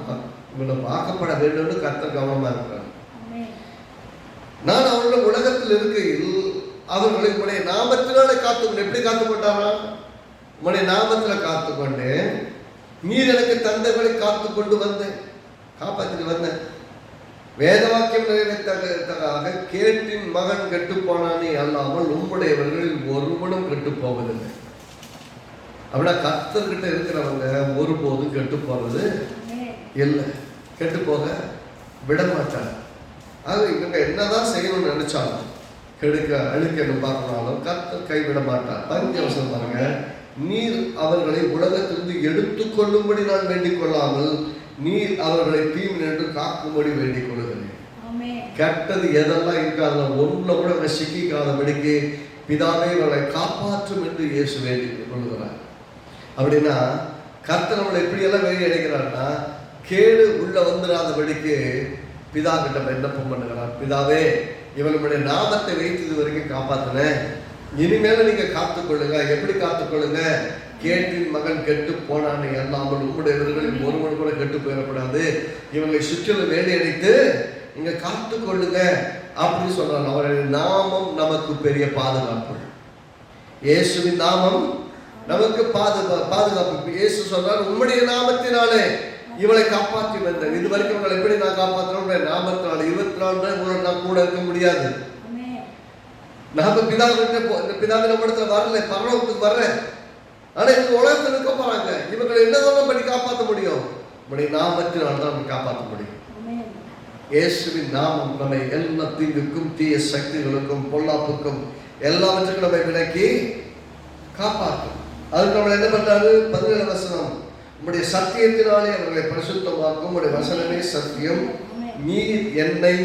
A: இவங்களை பார்க்கப்பட வேண்டும்னு கர்த்தர் கவனமா இருக்கிறார். நான் அவர்கள உலகத்தில் இருக்கையில் அவர்களை உடைய நாமத்தினாலே காத்துக்கொண்டு, எப்படி காத்துக்கொண்டாரா? உடைய நாமத்தில் காத்துக்கொண்டேன். நீர் எனக்கு தந்தவர்களை காத்துக்கொண்டு வந்தேன், காப்பாற்றிட்டு வந்தேன். வேதவாக்கியம் நிறைவேற்றதாக கேட்டின் மகன் கெட்டுப்போனானே அல்லாமல் உம்முடையவர்களில் ஒருவனும் கெட்டு போவதில்லை. அப்படின்னா கர்த்தர்கிட்ட இருக்கிறவங்க ஒருபோதும் கெட்டு போறது இல்லை, கெட்டு போக விட மாட்டார். அது இவங்க என்னதான் செய்யணும்னு நினைச்சாலும் அழுக்கணும் பார்க்கணும் கர்த்தர் கைவிட மாட்டார். 15 வசனம் பாருங்க, நீர் அவர்களை உலகத்திலிருந்து எடுத்துக்கொள்ளும்படி நான் வேண்டிக் கொள்ளாமல் நீர் அவர்களை தீமை என்று காக்கும்படி வேண்டிக் கொள்கிறேன். கெட்டது எதெல்லாம் இருக்காத ஒன்றுல கூட அவங்க சிக்கிக்காதபடிக்கு பிதாவே அவர்களை காப்பாற்றும் என்று இயேசு வேண்டிக் கொள்கிறார். அப்படின்னா கர்த்தர் நம்மளை எப்படியெல்லாம் வேண்டி அடைக்கிறார்னா, கேடு உள்ள வந்துடாதபடிக்கு பிதா கிட்ட விண்ணப்பம் பண்ணுகிறார். பிதாவே, இவனுடைய நாமத்தை வைத்தது வரைக்கும் காப்பாத்தினேன், இனிமேல நீங்க காத்துக்கொள்ளுங்க. எப்படி காத்துக்கொள்ளுங்க? கேட்டின் மகன் கெட்டு போனானே அல்லாமல் உங்களுடையவர்களில் ஒருவன் கூட கெட்டு போயிடக்கூடாது, இவங்களை சுற்றிலும் வேலை அடைத்து நீங்க காத்துக்கொள்ளுங்க அப்படின்னு சொல்றாங்க. அவருடைய நாமம் நமக்கு பெரிய பாதுகாப்பு. இயேசுவின் நாமம் நமக்கு பாதுகாப்பு. இயேசு சொல்றார், உம்முடைய நாமத்தினாலே இவளை காப்பாற்றி வந்தேன். இது வரைக்கும் உங்களை எப்படி நான் காப்பாற்றணும்? நாமத்தினால. 24 நாள் நான் கூட இருக்க முடியாது. நாம பிதாவின் இடத்துல வரல, பரலோகத்துக்கு வர்ற. ஆனா இவங்க உலகத்தில் இருக்க போறாங்க. இவங்களை என்னதான் பண்ணி காப்பாற்ற முடியும்? உடைய நாமத்தினால தான் நம்ம காப்பாற்ற முடியும். இயேசுவின் நாமம் நம்மை எல்லா தீங்குக்கும் தீய சக்திகளுக்கும் பொல்லாப்புக்கும் எல்லாவற்றுக்கும் நம்மை விலக்கி காப்பாற்றும். அதுக்கு நம்ம என்ன பண்றாரு? 17 வசனம், உம்முடைய சத்தியத்தினாலே அவர்களை பரிசுத்தமாக்கும், உம்முடைய வசனமே சத்தியம். நீர் என்னை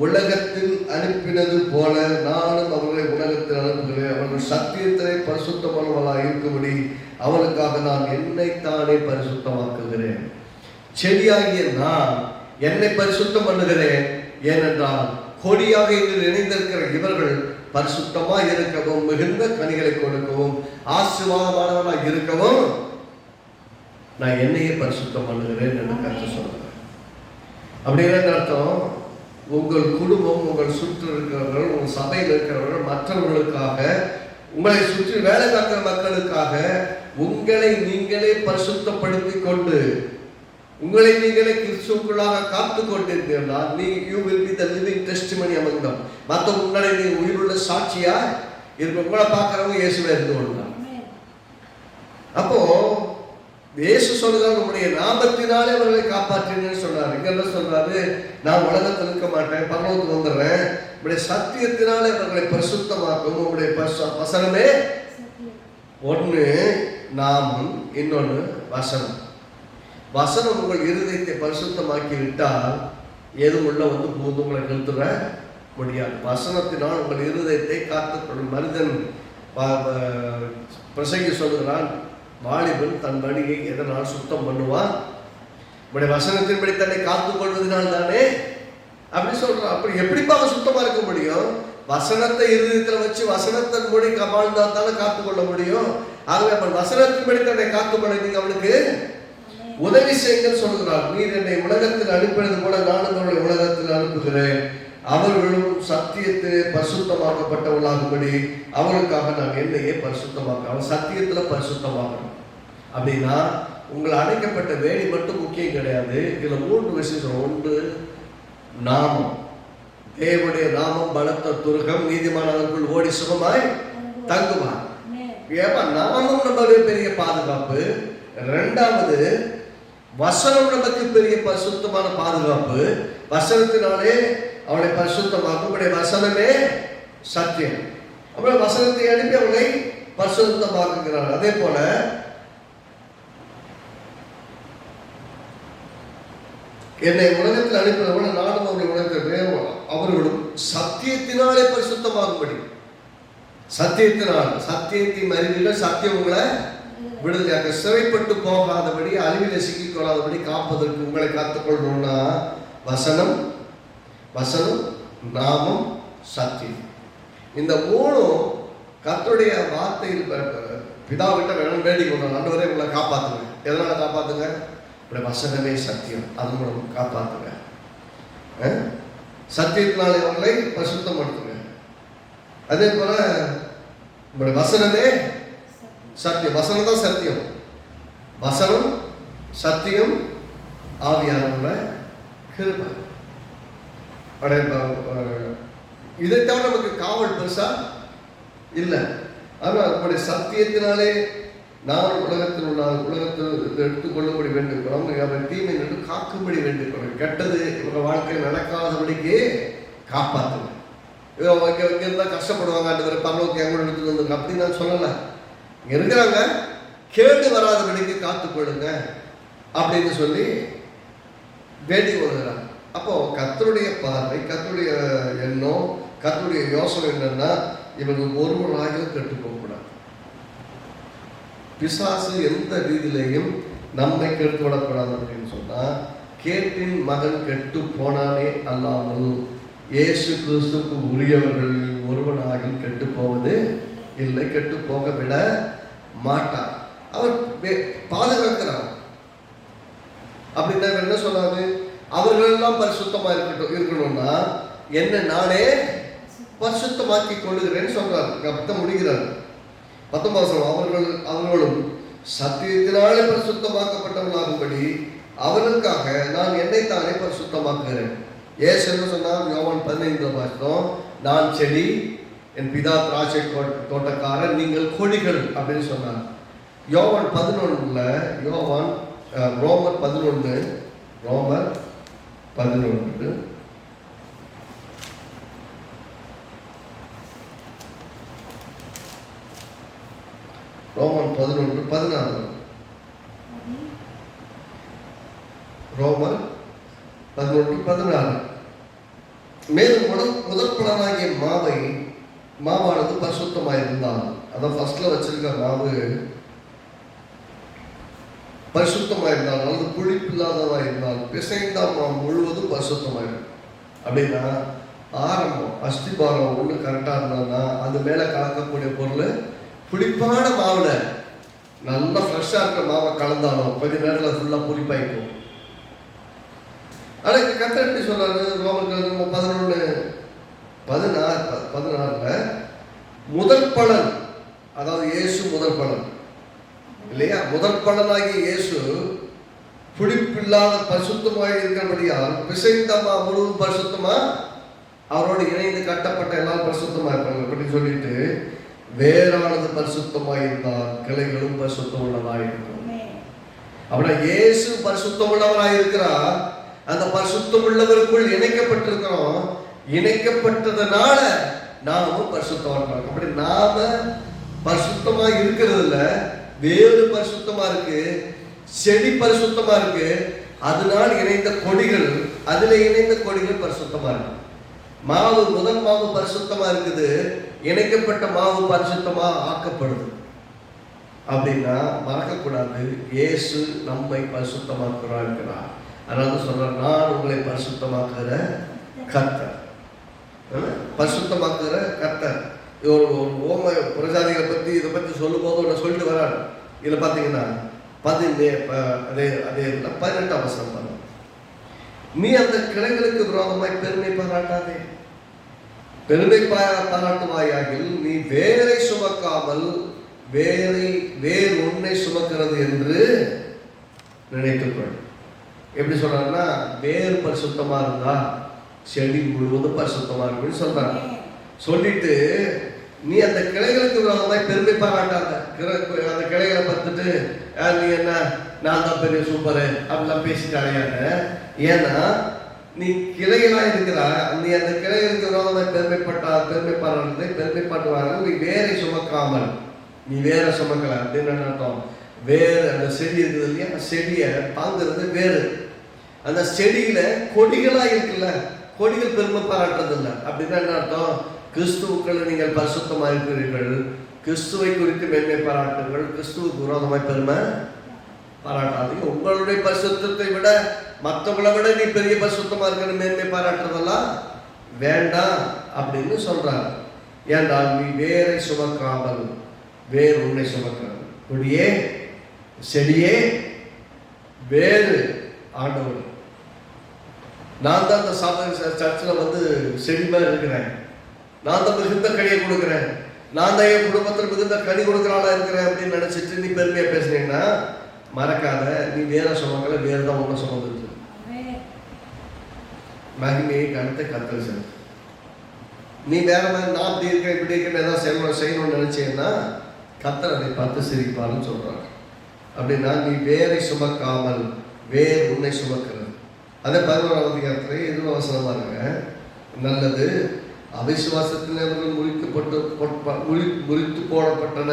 A: உலகத்தில் அனுப்பினது போல நானும் அவர்களை உலகத்தில் அனுப்புகிறேன். அவர்கள் சத்தியத்திலே பரிசுத்தமானவர்களாக இருக்கும்படி அவளுக்காக நான் என்னைத்தானே பரிசுத்தமாக்குகிறேன். செடியாகிய நான் என்னை பரிசுத்தம் பண்ணுகிறேன். ஏனென்றால் கொடியாக இதில் இணைந்திருக்கிற இவர்கள் பரிசுத்தமாக இருக்கவும் மிகுந்த கனிகளை கொடுக்கவும் ஆசீர்வாதமானவர்களாக இருக்கவும் நான் என்னையே பரிசுத்தம் பண்ணுகிறேன் என்று கர்த்தர் சொல்றார். அப்படிங்கிற அர்த்தம், உங்கள் குடும்பம், உங்கள் சுற்று இருக்கிறவர்கள், உங்கள் சபையில் இருக்கிறவர்கள், மற்றவர்களுக்காக, உங்களை சுற்றி வேலை பார்க்கிற மக்களுக்காக உங்களை நீங்களே பரிசுத்தப்படுத்தி கொண்டு உங்களை நீங்களே கிறிஸ்துவுக்குள்ளாக காத்து கொண்டிருக்கிறீர்கள். நீ you will be the living testimony among them. மற்ற உங்களை நீ உயிருள்ள சாட்சியா இருக்க. உங்களை பார்க்கிறவங்க இயேசுவே இருந்து கொள்ளுங்க. அப்போ இயேசு சொல்றாரு, உங்களுடைய நாமத்தினாலே அவர்களை காப்பாற்றினேன்னு சொல்றாரு. இங்க என்ன சொல்றாரு? நான் உலகத்தில் இருக்க மாட்டேன், பரலோகத்துக்கு வந்துடுறேன். உங்களுடைய சத்தியத்தினாலே அவர்களை பரிசுத்தமாக்கும். உங்களுடைய வசனமே ஒன்று நாமம், இன்னொன்று வசனம். வசனம் உங்கள் இருதயத்தை பரிசுத்தமாக்கி விட்டால் எதுவும் உள்ள வந்து பூந்து உங்களை நிறுத்துற முடியாது. வசனத்தினால் உங்கள் இருதயத்தை காத்துக்கொள்ளும். மனிதன் பிரசங்கி சொல்லுகிறான், வாலிபன் தன் வழியை எதனால் சுத்தம் பண்ணுவான்? உடைய வசனத்தின்படி தன்னை காத்துக் கொள்வதனால் தானே அப்படி சொல்றான். அப்படி எப்படிப்பா சுத்தமா இருக்க முடியும்? வசனத்தை இருதயத்தில் வச்சு வசனத்தின் மொழி வாழ்ந்தா தானே காத்துக்கொள்ள முடியும். ஆகவே அப்ப வசனத்தின்படி தன்னை காத்துக்கொள்ள நீங்க அவனுக்கு உதவி செய்யுங்கள் சொல்கிறார். நீர் என்னை உலகத்தில் அனுப்பினது போல நானும் அவர்களை உலகத்தில் அனுப்புகிறேன். அவர்களும் சத்தியத்திலே பரிசுத்தமாக்கப்பட்டவர்களாகும்படி அவர்களுக்காக நான் என்னையே பரிசுத்தமாக்க. அவன் சத்தியத்துல பரிசுத்தமாகணும். அப்படின்னா உங்களை அடைக்கப்பட்ட வேலை மட்டும் முக்கியம் கிடையாது. இதுல 3 விஷயம். ஒன்று நாமம். தேவனுடைய நாமம் பலத்த துருகம், நீதிமானவர்கள் ஓடி சுகமாய் தங்குவார். ஏப்பா நாமம் நம்மளுடைய பெரிய பாதுகாப்பு. 2வது வசனம் நமக்கு பெரிய பரிசுத்தமான பாதுகாப்பு. வசனத்தினாலே அவளை பரிசுத்தமாக்கும். வசனமே சத்தியம். அப்புறம் வசனத்தை அனுப்பி அவளை பரிசுத்தமாக்குகிறார். அதே போல என்னை உலகத்தில் அனுப்பினது போல நானும் அவர்களை உலகத்தில் அவர்களும் சத்தியத்தினாலே பரிசுத்தமாகும்படி. சத்தியத்தின் அறிவிகள் சத்தியம் உங்களை விடுதலையாக சிறைப்பட்டு போகாதபடி, அழிவில சிக்கிக் கொள்ளாதபடி காப்பதற்கு உங்களை காத்துக்கொள்ளணும்னா வசனம், நாமம், சத்தியம். இந்த 3 கர்த்தருடைய வார்த்தையில் பிதாவிட்ட வேணும் வேண்டிக் கொள்ளணும். ஆண்டவரே உங்களை காப்பாத்துங்க. எதனால காப்பாத்துங்க? இப்படி வசனமே சத்தியம், அது மூலம் காப்பாத்துங்க. சத்தியத்தினாலே அவங்களை பரிசுத்தப்படுத்துங்க. அதே போல உங்களுடைய வசனமே சத்தியம். வசனம் தான் சத்தியம். வசனம், சத்தியம், ஆவியானவர கிருபை. இதை தவிர நமக்கு காவல் பெருசா இல்லை. ஆனால் நம்முடைய சத்தியத்தினாலே நான் உலகத்தில் உள்ள உலகத்தில் எடுத்துக்கொள்ளும்படி வேண்டியிருக்கிறோம். அவன் தீமை நின்று காக்கும்படி வேண்டியிருக்கிறோம். கெட்டது இவங்க வாழ்க்கையில் நடக்காதபடிக்கு காப்பாற்றுங்க. இங்கே இருந்தால் கஷ்டப்படுவாங்க, அந்த பரலோக்கு எங்க எடுத்துட்டு வந்து அப்படின்னு நான் சொல்லலை. இங்கே இருக்கிறாங்க, கேடு வராதபடிக்கு காத்துக்கொள்ளுங்க அப்படின்னு சொல்லி வேண்டி கொள்கிறாங்க. அப்போ கர்த்தருடைய பார்வை, கர்த்தருடைய எண்ணம், கர்த்தருடைய யோசனை என்னன்னா, இவங்க ஒருவராக கெட்டு போகக்கூடாது. பிசாசு எந்த ரீதியிலையும் நம்மை கெட்டு விடக்கூடாது அப்படின்னு சொன்னா, கேட்டின் மகன் கெட்டு போனானே அல்லாமல் இயேசு கிறிஸ்துக்கு உரியவர்கள் ஒருவனாக கெட்டு போவது இல்லை, கெட்டு போக விட மாட்டார். அவர் பாதுகாக்கிறார். அப்படின்னா என்ன சொன்னாரு? அவர்கள் எல்லாம் பரிசுத்தமா இருக்கணும்னா என்ன நானே பரிசுத்தமாக்கி கொள்ளுகிறேன்னு சொல்றாரு. அப்பதான் முடிகிறார் 19 அவர்களும் சத்தியத்தினாலே பரிசுத்தமாக்கப்பட்டவர்களாகும்படி அவர்களுக்காக நான் என்னைத்தானே பரிசுத்தமாக்குகிறேன். ஏசு என்ன சொன்னார்? யோவான் 15 பார்த்தோம், நான் செடி, என் பிதா திராட்சை தோட்டக்காரன், நீங்கள் கொடிகள் அப்படின்னு சொன்னார். யோவான் 11 ரோமர் 11 ரோமர் 11 ரோமன் 11:16 ரோமர் 11:16 மேலும் முதல் பலனாகிய மாவானது பரிசுத்தமாயிருந்தால், அதான் ஃபர்ஸ்ட்ல வச்சிருக்க மாவு பரிசுத்தமாயிருந்தால், அல்லது புளிப்பில்லாததா இருந்தால் பிசைந்தால் மாவு முழுவதும் பரிசுத்தமாயிடும். அப்படின்னா ஆரம்பம் அஸ்திபாரம் ஒன்று கரெக்டாக இருந்தான்னா அது மேலே கலக்கக்கூடிய பொருள் புளிப்பான மாவுல நல்லா ஃப்ரெஷ்ஷாக இருக்கிற மாவை கலந்தாலும் கொஞ்ச நேரத்தில் ஃபுல்லாக புளிப்பாயிக்கும். ஆனால் இங்கே கரெக்டாக எப்படி சொல்றாரு? ரோமர்கள் 11:16 முதல் பலன், அதாவது இயேசு முதல் பலன் இல்லையா? முதல் பலனாகிய இயேசு புளிப்பில்லாத பரிசுத்தமாக இருக்கிறபடியால் பிசைந்தமா முழுவதும் பரிசுத்தமா அவரோடு இணைந்து கட்டப்பட்ட எல்லாரும் பரிசுத்தமா இருப்பாங்க அப்படின்னு சொல்லிட்டு, வேறானது பரிசுத்தமாக இருந்தால் கிளைகளும் பரிசுத்தம் உள்ளதாக இருக்கும். அப்படின்னா இயேசு பரிசுத்தம் உள்ளவராக இருக்கிறார். அந்த பரிசுத்தம் உள்ளவருக்குள் இணைக்கப்பட்டிருக்கிறோம். இணைக்கப்பட்டதுனால நாமும் பரிசுத்தம். அப்படி நாம பரிசுத்தமா இருக்கிறதுல வேறு பரிசுத்தமா இருக்கு, செடி பரிசுத்தமா இருக்கு. அதனால் இணைந்த கொடிகள், அதுல இணைந்த கொடிகள் பரிசுத்தமா இருக்கு. மாவு, முதல் மாவு பரிசுத்தமா இருக்குது, இணைக்கப்பட்ட மாவு பரிசுத்தமா ஆக்கப்படுது. அப்படின்னா மறக்கக்கூடாது, இயேசு நம்மை பரிசுத்தமாக்குறார். அதனால சொல்றார், நான் உங்களை பரிசுத்தமாக்குற கர்த்தர். பரிசுத்தமாக்குற கர்த்தர். ஒரு ஓம பிரஜாதிகளை பத்தி இதை பத்தி சொல்லும் போது ஒன்று சொல்லிட்டு வராரு. இதுல பாத்தீங்கன்னா 18 வசனம், நீ அந்த கிளைகளுக்கு விரோதமாய் பெருமை பாராட்டாதே. பெருமை பாராட்டுவாயாகில் நீ வேரை சுமக்காமல் வேறு ஒன்றை சுமக்கிறது என்று நினைத்துக்கொள். எப்படி சொல்றாருன்னா, வேறு பரிசுத்தமா இருந்தா செடி முழுவதும் பரிசுத்தமா இருக்குன்னு சொல்றாங்க. சொல்லிட்டு நீ அந்த கிளைகளுக்கு விரோதமாய் பெருமை பாராட்டாத. அந்த கிளைகளை பார்த்துட்டு நீ என்ன, நான் தான் பெரிய சூப்பரு அப்படிலாம் பேசிட்டு அடையாத. ஏன்னா நீ கிளைகளா இருக்கிறா, நீ அந்த கிளைகளுக்கு விரோதமாய் பெருமை பாட்டுவார்கள். நீ வேரை சுமக்காமல், நீ வேற சுமக்கல அப்படின்னு அர்த்தம். வேறு அந்த செடி இருக்குது இல்லையா, அந்த செடியை தாங்கிறது வேறு. அந்த செடியில கொடிகளா இருக்குல்ல, கொடிகள் பெருமை பாராட்டுறது இல்லை. அப்படின்னா என்ன அர்த்தம்? கிறிஸ்துவுக்களை நீங்கள் பரிசுத்தமாக இருக்கிறீர்கள், கிறிஸ்துவை குறித்து மேன்மை பாராட்டுங்கள், கிறிஸ்துவுக்கு விரோதமாய் பெருமை பாராட்டாதீங்க. உங்களுடைய பரிசுத்தத்தை விட, மற்றவங்களை விட நீ பெரிய பரிசுத்தமா இருக்கிற மேன்மை பாராட்டுறதெல்லாம் வேண்டாம் அப்படின்னு சொல்றாங்க. ஏன்றால் நீ வேரை சுமக்காமல் வேறு உன்னை சுமக்கிறது. கொடியே, செடியே, வேறு ஆண்டவர். நான் தான் அந்த சர்ச்சில் செடி மாதிரி இருக்கிறேன், நான் தான் மிகுந்த கனியை கொடுக்குறேன், நான் தான் என் குடும்பத்தில் மிகுந்த கனி கொடுக்குறாளா இருக்கிறேன் அப்படின்னு நினைச்சிட்டு நீ பெருமையா பேசுனீங்கன்னா மறக்காத, நீ வேற சுமக்கல, வேறு தான் ஒன்றும் சுமந்துருக்கு. மகிமையை கனத்தை கர்த்தர் செலுத்து. நீ வேற மாதிரி நான் அப்படி இருக்க இப்படி இருக்கேன்னு ஏதாவது செய்யணும்னு நினைச்சேன்னா கர்த்தர் அதை பார்த்து சிரிப்பாருன்னு சொல்றாங்க. அப்படின்னா நீ வேரை சுமக்காமல் வேர் உன்னை சுமக்கிறது. அதே 11ஆம் அதிகாரத்தில் எதுவும் அவசரமா இருங்க. நல்லது, அவிசுவாசத்தினர்கள் முறித்து போடப்பட்டன.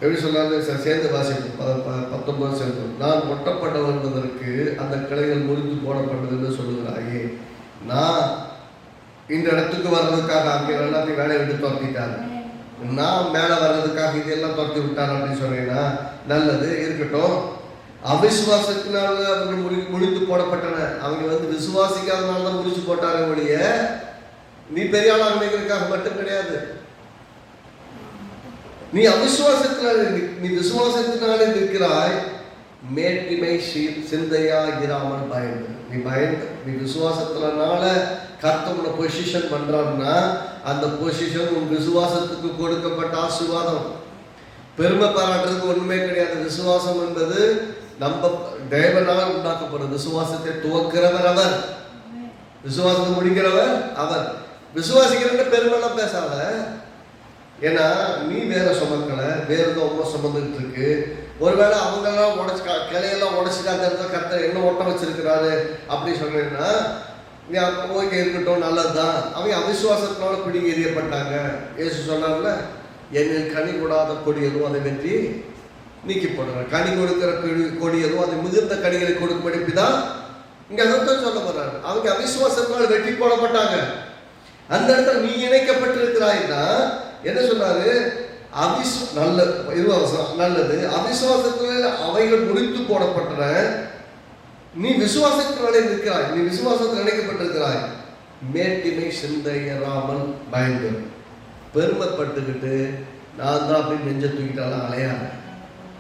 A: எப்படி சொல்லாது சேர்ந்து வாசிப்போம். 19 சேர்ந்து நான் ஒட்டப்பட வருவதற்கு அந்த கிளைகள் முறித்து போடப்பட்டது என்று சொல்லுகிறாயே, நான் இந்த இடத்துக்கு வர்றதுக்காக அங்கே எல்லாத்தையும் வேலையை விட்டு துரத்திட்டாங்க, நான் மேலே வர்றதுக்காக இதெல்லாம் துரத்தி விட்டார் அப்படின்னு சொன்னீங்கன்னா நல்லது இருக்கட்டும். அவிசுவாசத்தினால அவர்கள் முடித்து போடப்பட்டன. அவங்க விசுவாசிக்காதனால தான் முடிச்சு போட்டாங்க ஒழிய நீ பெரிய ஆளாக நினைக்கிறதுக்காக மட்டும் கிடையாது. நீ அவிசுவாசத்தினாலே நீ விசுவாசத்தினாலே நிற்கிறாய். மேட்டிமை சிந்தையா இராமல் பயந்து நீ பயந்து நீ விசுவாசத்தினால கர்த்தர் பொசிஷன் பண்றான்னா அந்த பொசிஷன் உன் விசுவாசத்துக்கு கொடுக்கப்பட்ட ஆசீர்வாதம். பெருமை பாராட்டுறதுக்கு ஒண்ணுமே கிடையாது. விசுவாசம் என்பது நம்ம தேவனால் உண்டாக்கப்படுற விசுவாசத்தை துவக்கிறவர் அவர், விசுவாசத்தை முடிக்கிறவர் அவர். விசுவாசிக்கிற பெருமைலாம் பேசாத. ஏன்னா நீ வேற சுமக்கலை, வேற ரொம்ப சுமந்துட்டு இருக்கு. ஒருவேளை அவங்கெல்லாம் உடச்சு கிளையெல்லாம் உடச்சிட்டாங்க கர்த்தர் என்ன ஓட்டம் வச்சிருக்கிறாரு அப்படி சொன்னீங்கன்னா நீ ஓகே இருக்கட்டும், நல்லதுதான். அவங்க அவிசுவாசத்தினால பிடிங்கி எறியப்பட்டாங்க. இயேசு சொன்னார்ல, என்னில் கனி கூடாத கொடியதும் அதை வெற்றி நீக்கி போடுறாங்க. கனி கொடுக்கிற கொடியதும் அதை மிகுந்த கனிகளை கொடுக்கும்படிதான் இங்க அதான் சொல்ல போறாரு. அவங்க அவிசுவாசத்தினால வெற்றி போடப்பட்டாங்க. அந்த இடத்துல நீ இணைக்கப்பட்டிருக்கிறாய்னா என்ன சொன்னாரு? நல்லது, அவிசுவாசத்தினால அவைகள் முறித்து போடப்பட்டன. நீ விசுவாசத்தினாலே இருக்கிறாய், நீ விசுவாசத்தில் இணைக்கப்பட்டிருக்கிறாய். மேட்டிமை சிந்தையராமல் பயந்து பெருமைப்பட்டுக்கிட்டு நான் தான் அப்படி நெஞ்ச தூக்கிட்டாலும் அலையாது.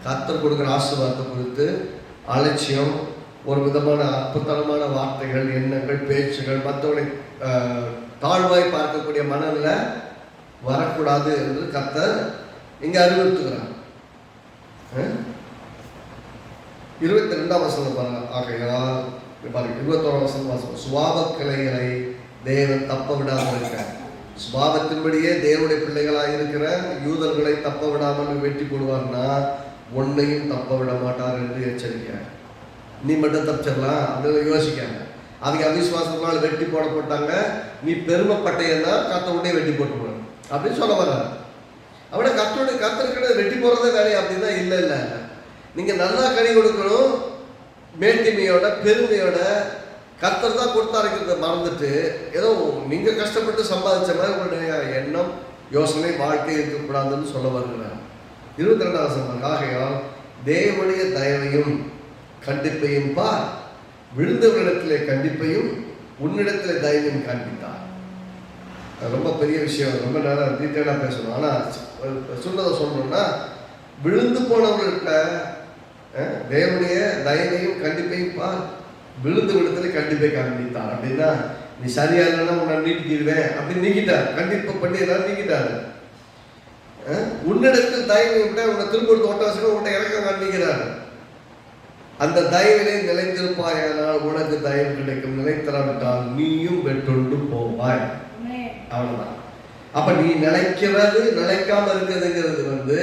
A: கர்த்தர் கொடுக்குற ஆசீர்வாதத்தை குறித்து அலட்சியம், ஒரு விதமான அற்புதமான வார்த்தைகள், எண்ணங்கள், பேச்சுகள், மற்றவனை தாழ்வாய் பார்க்கக்கூடிய மனநிலை வரக்கூடாது என்று கர்த்தர் இங்க அறிவுறுத்துகிறார். 22ஆம் வசனம் ஆகையால் 21ஆம் வசனம் வாசம். சுபாவ கிளைகளை தேவன் தப்ப விடாமல் இருக்க, சுபாவத்தின்படியே தேவனுடைய பிள்ளைகளாக இருக்கிற யூதர்களை தப்ப விடாமல் வெட்டி போடுவார்னா ஒன்னையும் தப்ப விட மாட்டார் என்று எச்சரிக்கிறார். நீ மட்டும் தப்பிச்சிடலாம் அப்படின்னு யோசிக்காங்க. அவங்க அவிசுவாசத்தினால் வெட்டி போடப்பட்டாங்க. நீ பெருமைப்பட்டையன்னா கர்த்தருடைய வெட்டி போட்டு அப்படின்னு சொல்ல வர்றாரு. அவனை கர்த்தருக்கு வெட்டி போடுறதே வேலையை அப்படின்னா இல்லை இல்லை. நீங்க நல்லா கனி கொடுக்கணும். மேட்டிமையோட பெருமையோட கர்த்தர் தான் கொடுத்தாருக்கிறத மறந்துட்டு ஏதோ நீங்க கஷ்டப்பட்டு சம்பாதிச்ச மாதிரி உங்களுடைய எண்ணம், யோசனை, வாழ்க்கை இருக்கக்கூடாதுன்னு சொல்ல வருகிறார். 22ஆம் வசனம். ஆகையால் தேவனுடைய தயவையும் கண்டிப்பையும் பார், விழுந்தவரிடத்திலே கண்டிப்பையும் உன்னிடத்திலே தயவையும் காண்பித்தார். ரொம்ப பெரிய விஷயம், ரொம்ப நேரம் டீட்டெயிலாக பேசணும். ஆனால் சொன்னதை சொல்லணும்னா விழுந்து போனவர்கள்ட்ட தேவனுடைய தயவையும் கண்டிப்பையும் பார், விழுந்து விடத்துல கண்டிப்பை காண்பித்தார். அப்படின்னா நீ சரியா இல்லைன்னா உன்னை நீக்கிடுவேன் அப்படின்னு நீக்கிட்டார். கண்டிப்பை பண்ணி எல்லாரும் நீக்கிட்டாரு. உன்னிடத்தில் தயவை விட உன்னை திரும்ப தோட்டவாசிகள் உன்னை இறக்கம் காண்பிக்கிறார். அந்த தயவிலே நிலைத்திருப்பாயானால் உனக்கு தயவு கிடைக்கும், நிலைத்தராவிட்டால் நீயும் வெட்டுண்டு போவாய். அவ்வளவுதான். அப்ப நீ நிலைக்கிறது நிலைக்காம இருக்கிறதுங்கிறது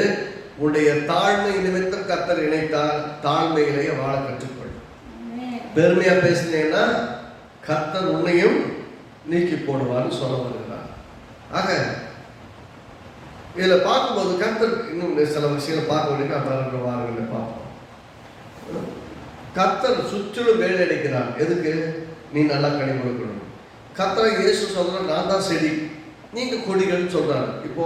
A: உன்னுடைய தாழ்மை நிமித்தம் கர்த்தர் இணைத்தால் தாழ்மையிலேயே வாழ கற்றுக்கொள். பெருமையா பேசினேன்னா கர்த்தர் உன்னையும் நீக்கி போடுவார்னு சொல்ல வருகிறார். ஆக இதுல பார்க்கும்போது கர்த்தர் இன்னும் சில விஷயங்களை பார்க்க வேண்டிய அப்புறம் வாரங்களை பார்ப்போம். கர்த்தர் சுற்றிலும் வேலை அடிக்கிறார். எதுக்கு? நீ நல்லா கனி கொடுக்கணும். கர்த்தரை இயேசு சொல்ற நான் தான் செடி, நீங்க கொடிகள் சொல்றாரு. இப்போ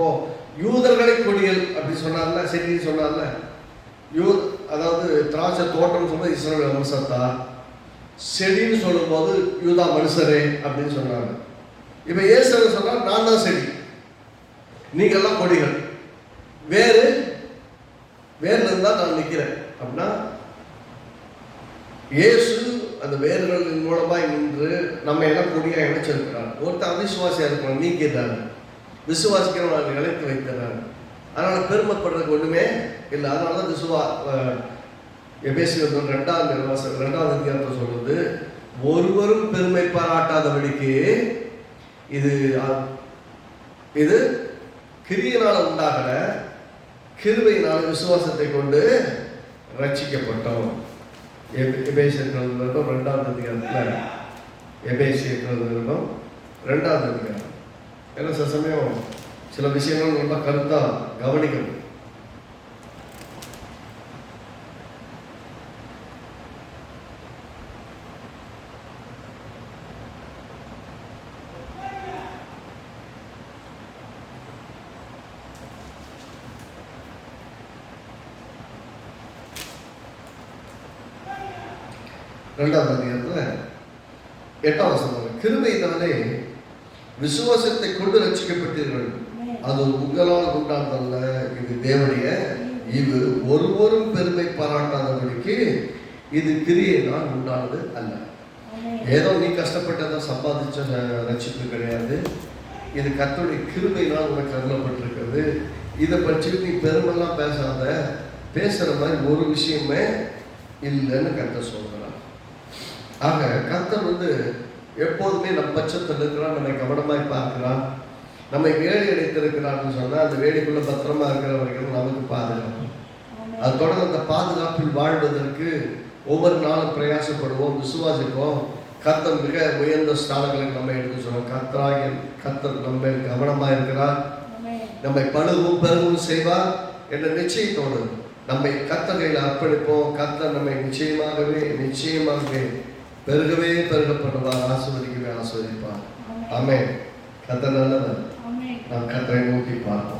A: யூதர்களை கொடிகள் அப்படி சொன்னார்ல, செடின்னு சொன்னார்ல. அதாவது திராட்சை தோட்டம் சொல்ற இஸ்ரவேல் வம்சத்தா, செடின்னு சொல்லும் போது யூதா மனுஷரே அப்படின்னு சொன்னாங்க. இப்ப இயேசு சொன்னார் நான் தான் செடி, நீங்க எல்லாம் கொடிகள். வேறு வேர்ல இருந்தா நான் நிற்கிறேன் அப்படின்னா இயேசு அந்த வேர்களின் மூலமாய் நின்று நம்ம எல்லாம் கொடியா இணைச்சிருக்கிறார். ஒருத்தர் அவிசுவாசியா இருக்கணும் நீக்கிறாரு, விசுவாசிக்கிறவங்க இழைத்து வைக்கிறாரு. அதனால பெருமைப்படுறதுக்கு ஒண்ணுமே இல்லை. அதனாலதான் எபேசியர் 2வது அதிகாரத்தை சொல்லுது, ஒருவரும் பெருமை பாராட்டாதபடிக்கு இது இது கிரியையினால உண்டாகல, கிருபையினால விசுவாசத்தை கொண்டு ரட்சிக்கப்பட்டோம். எபேசியர் 2வது அதிகாரத்தில், எபேசியர் 2வது அதிகாரம். ஏன்னா சில சமயம் சில விஷயங்கள் ரொம்ப கருத்தா கவனிக்கணும். ரெண்டாவது அதிகாரத்தில் 8வது வசனம், கிருபையினாலே விசுவாசத்தை கொண்டு ரட்சிக்கப்பட்டீர்கள், அது உங்களால் உண்டானதல்ல, இது தேவனுடைய ஈவு, ஒருவரும் பெருமை பாராட்டாதபடிக்கு இது கிரியையினால் உண்டானது அல்ல. ஏதோ நீ கஷ்டப்பட்டதை சம்பாதிச்ச ரட்சிப்பு கிடையாது, இது கர்த்தருடைய கிருபையினால் உனக்கு அருளப்பட்டிருக்கிறது. இதை பற்றி நீ பெருமெல்லாம் பேசாத, பேசுற மாதிரி ஒரு விஷயமே இல்லைன்னு கர்த்தர் சொல்கிறார். ஆக கர்த்தர் எப்போதுமே நம் பட்சத்தில் இருக்கிறான், நம்மை கவனமாய் பார்க்கிறான், நம்மை வேலி அடைத்திருக்கிறான்னு சொன்னால் அந்த வேலிக்குள்ள பத்திரமா இருக்கிறவர்கள் நமக்கு பாதுகாப்பு. அது தொடர்ந்து அந்த பாதுகாப்பில் வாழ்வதற்கு ஒவ்வொரு நாளும் பிரயாசப்படுவோம், விசுவாசிப்போம். கர்த்தர் மிக உயர்ந்த ஸ்தானங்களுக்கு நம்ம எடுத்து சொல்லுவோம். கர்த்தர் நம்ம கவனமா இருக்கிறார், நம்மை பழுவும் பெருகவும் செய்வார் என்ற நிச்சயத்தோடு நம்மை கர்த்தர் கையில் அர்ப்பணிப்போம். கர்த்தர் நம்மை நிச்சயமாகவே பெருகவே பெருகப்படுவார், ஆசீர்வதிக்கவே ஆசீர்வதிப்பார். ஆமென். கர்த்தர் நல்லவர். நாம் கர்த்தரை நோக்கி பார்ப்போம்.